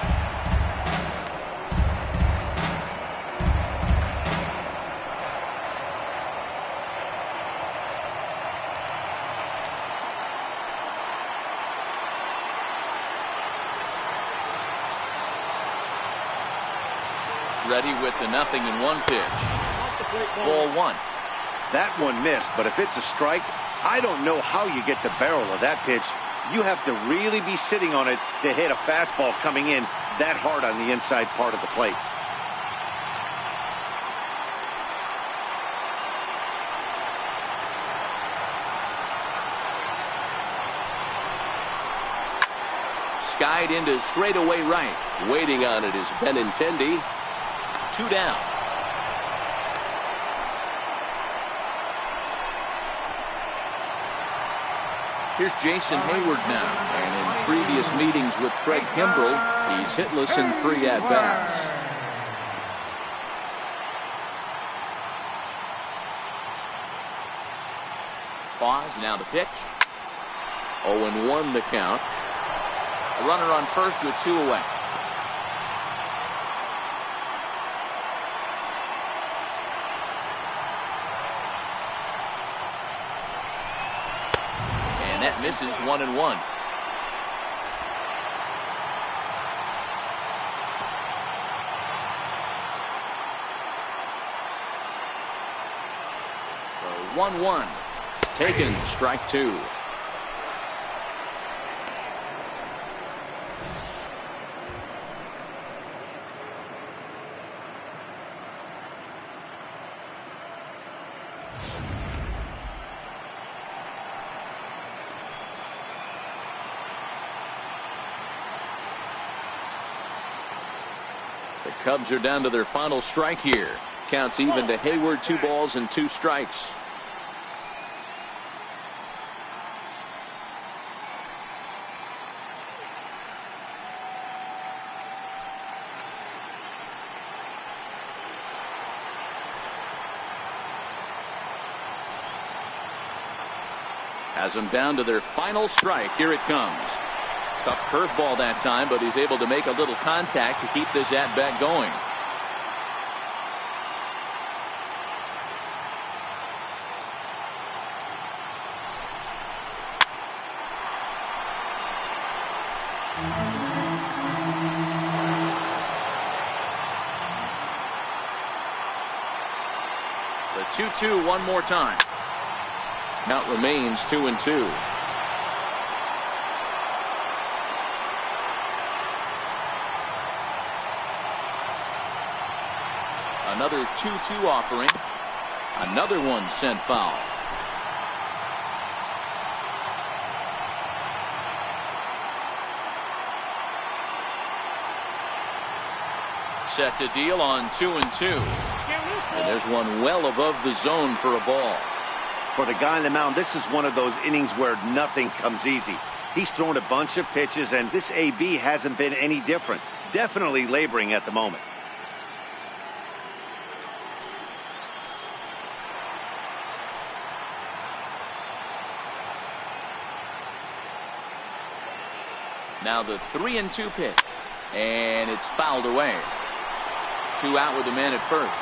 Ready with the 0-1 pitch. Ball one. That one missed, but if it's a strike, I don't know how you get the barrel of that pitch. You have to really be sitting on it to hit a fastball coming in that hard on the inside part of the plate. Skied into straightaway right. Waiting on it is Benintendi. 2 down. Here's Jason Hayward now, and in previous meetings with Craig Kimbrell, he's hitless in 3 at-bats. Pause, now the pitch. 0-1 the count. A runner on first with 2 away. That misses 1-1. The 1-1 taken, strike 2. The Cubs are down to their final strike here. Counts even to Hayward. 2 balls and 2 strikes. Has them down to their final strike. Here it comes. Tough curveball that time, but he's able to make a little contact to keep this at-bat going. The 2-2 one more time. Count remains 2-2. Another 2-2 offering. Another one sent foul. Set to deal on 2-2. And there's one well above the zone for a ball. For the guy on the mound, this is one of those innings where nothing comes easy. He's thrown a bunch of pitches, and this AB hasn't been any different. Definitely laboring at the moment. Now the 3-2 pitch. And it's fouled away. 2 out with the man at first.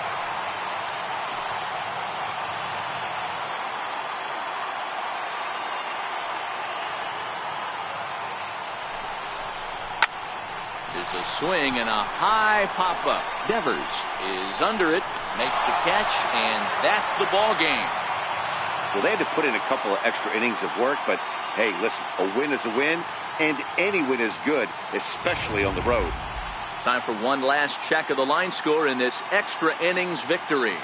There's a swing and a high pop-up. Devers is under it, makes the catch, and that's the ball game. Well, they had to put in a couple of extra innings of work, but hey, listen, a win is a win, and any win is good, especially on the road. Time for one last check of the line score in this extra innings victory.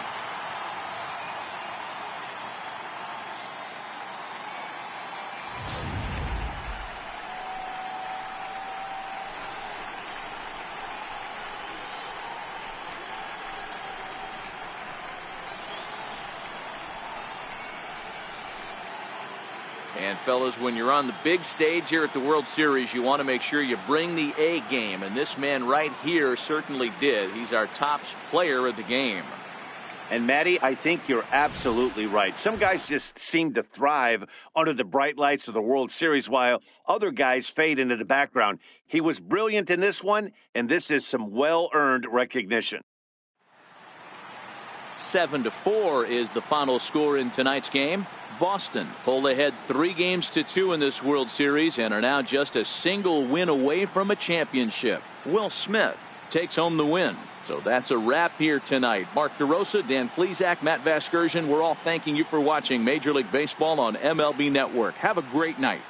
And fellas, when you're on the big stage here at the World Series, you want to make sure you bring the A game. And this man right here certainly did. He's our top player of the game. And Matty, I think you're absolutely right. Some guys just seem to thrive under the bright lights of the World Series while other guys fade into the background. He was brilliant in this one, and this is some well-earned recognition. 7-4 is the final score in tonight's game. Boston pulled ahead 3-2 in this World Series and are now just a single win away from a championship. Will Smith takes home the win. So that's a wrap here tonight. Mark DeRosa, Dan Plesac, Matt Vasgersian, we're all thanking you for watching Major League Baseball on MLB Network. Have a great night.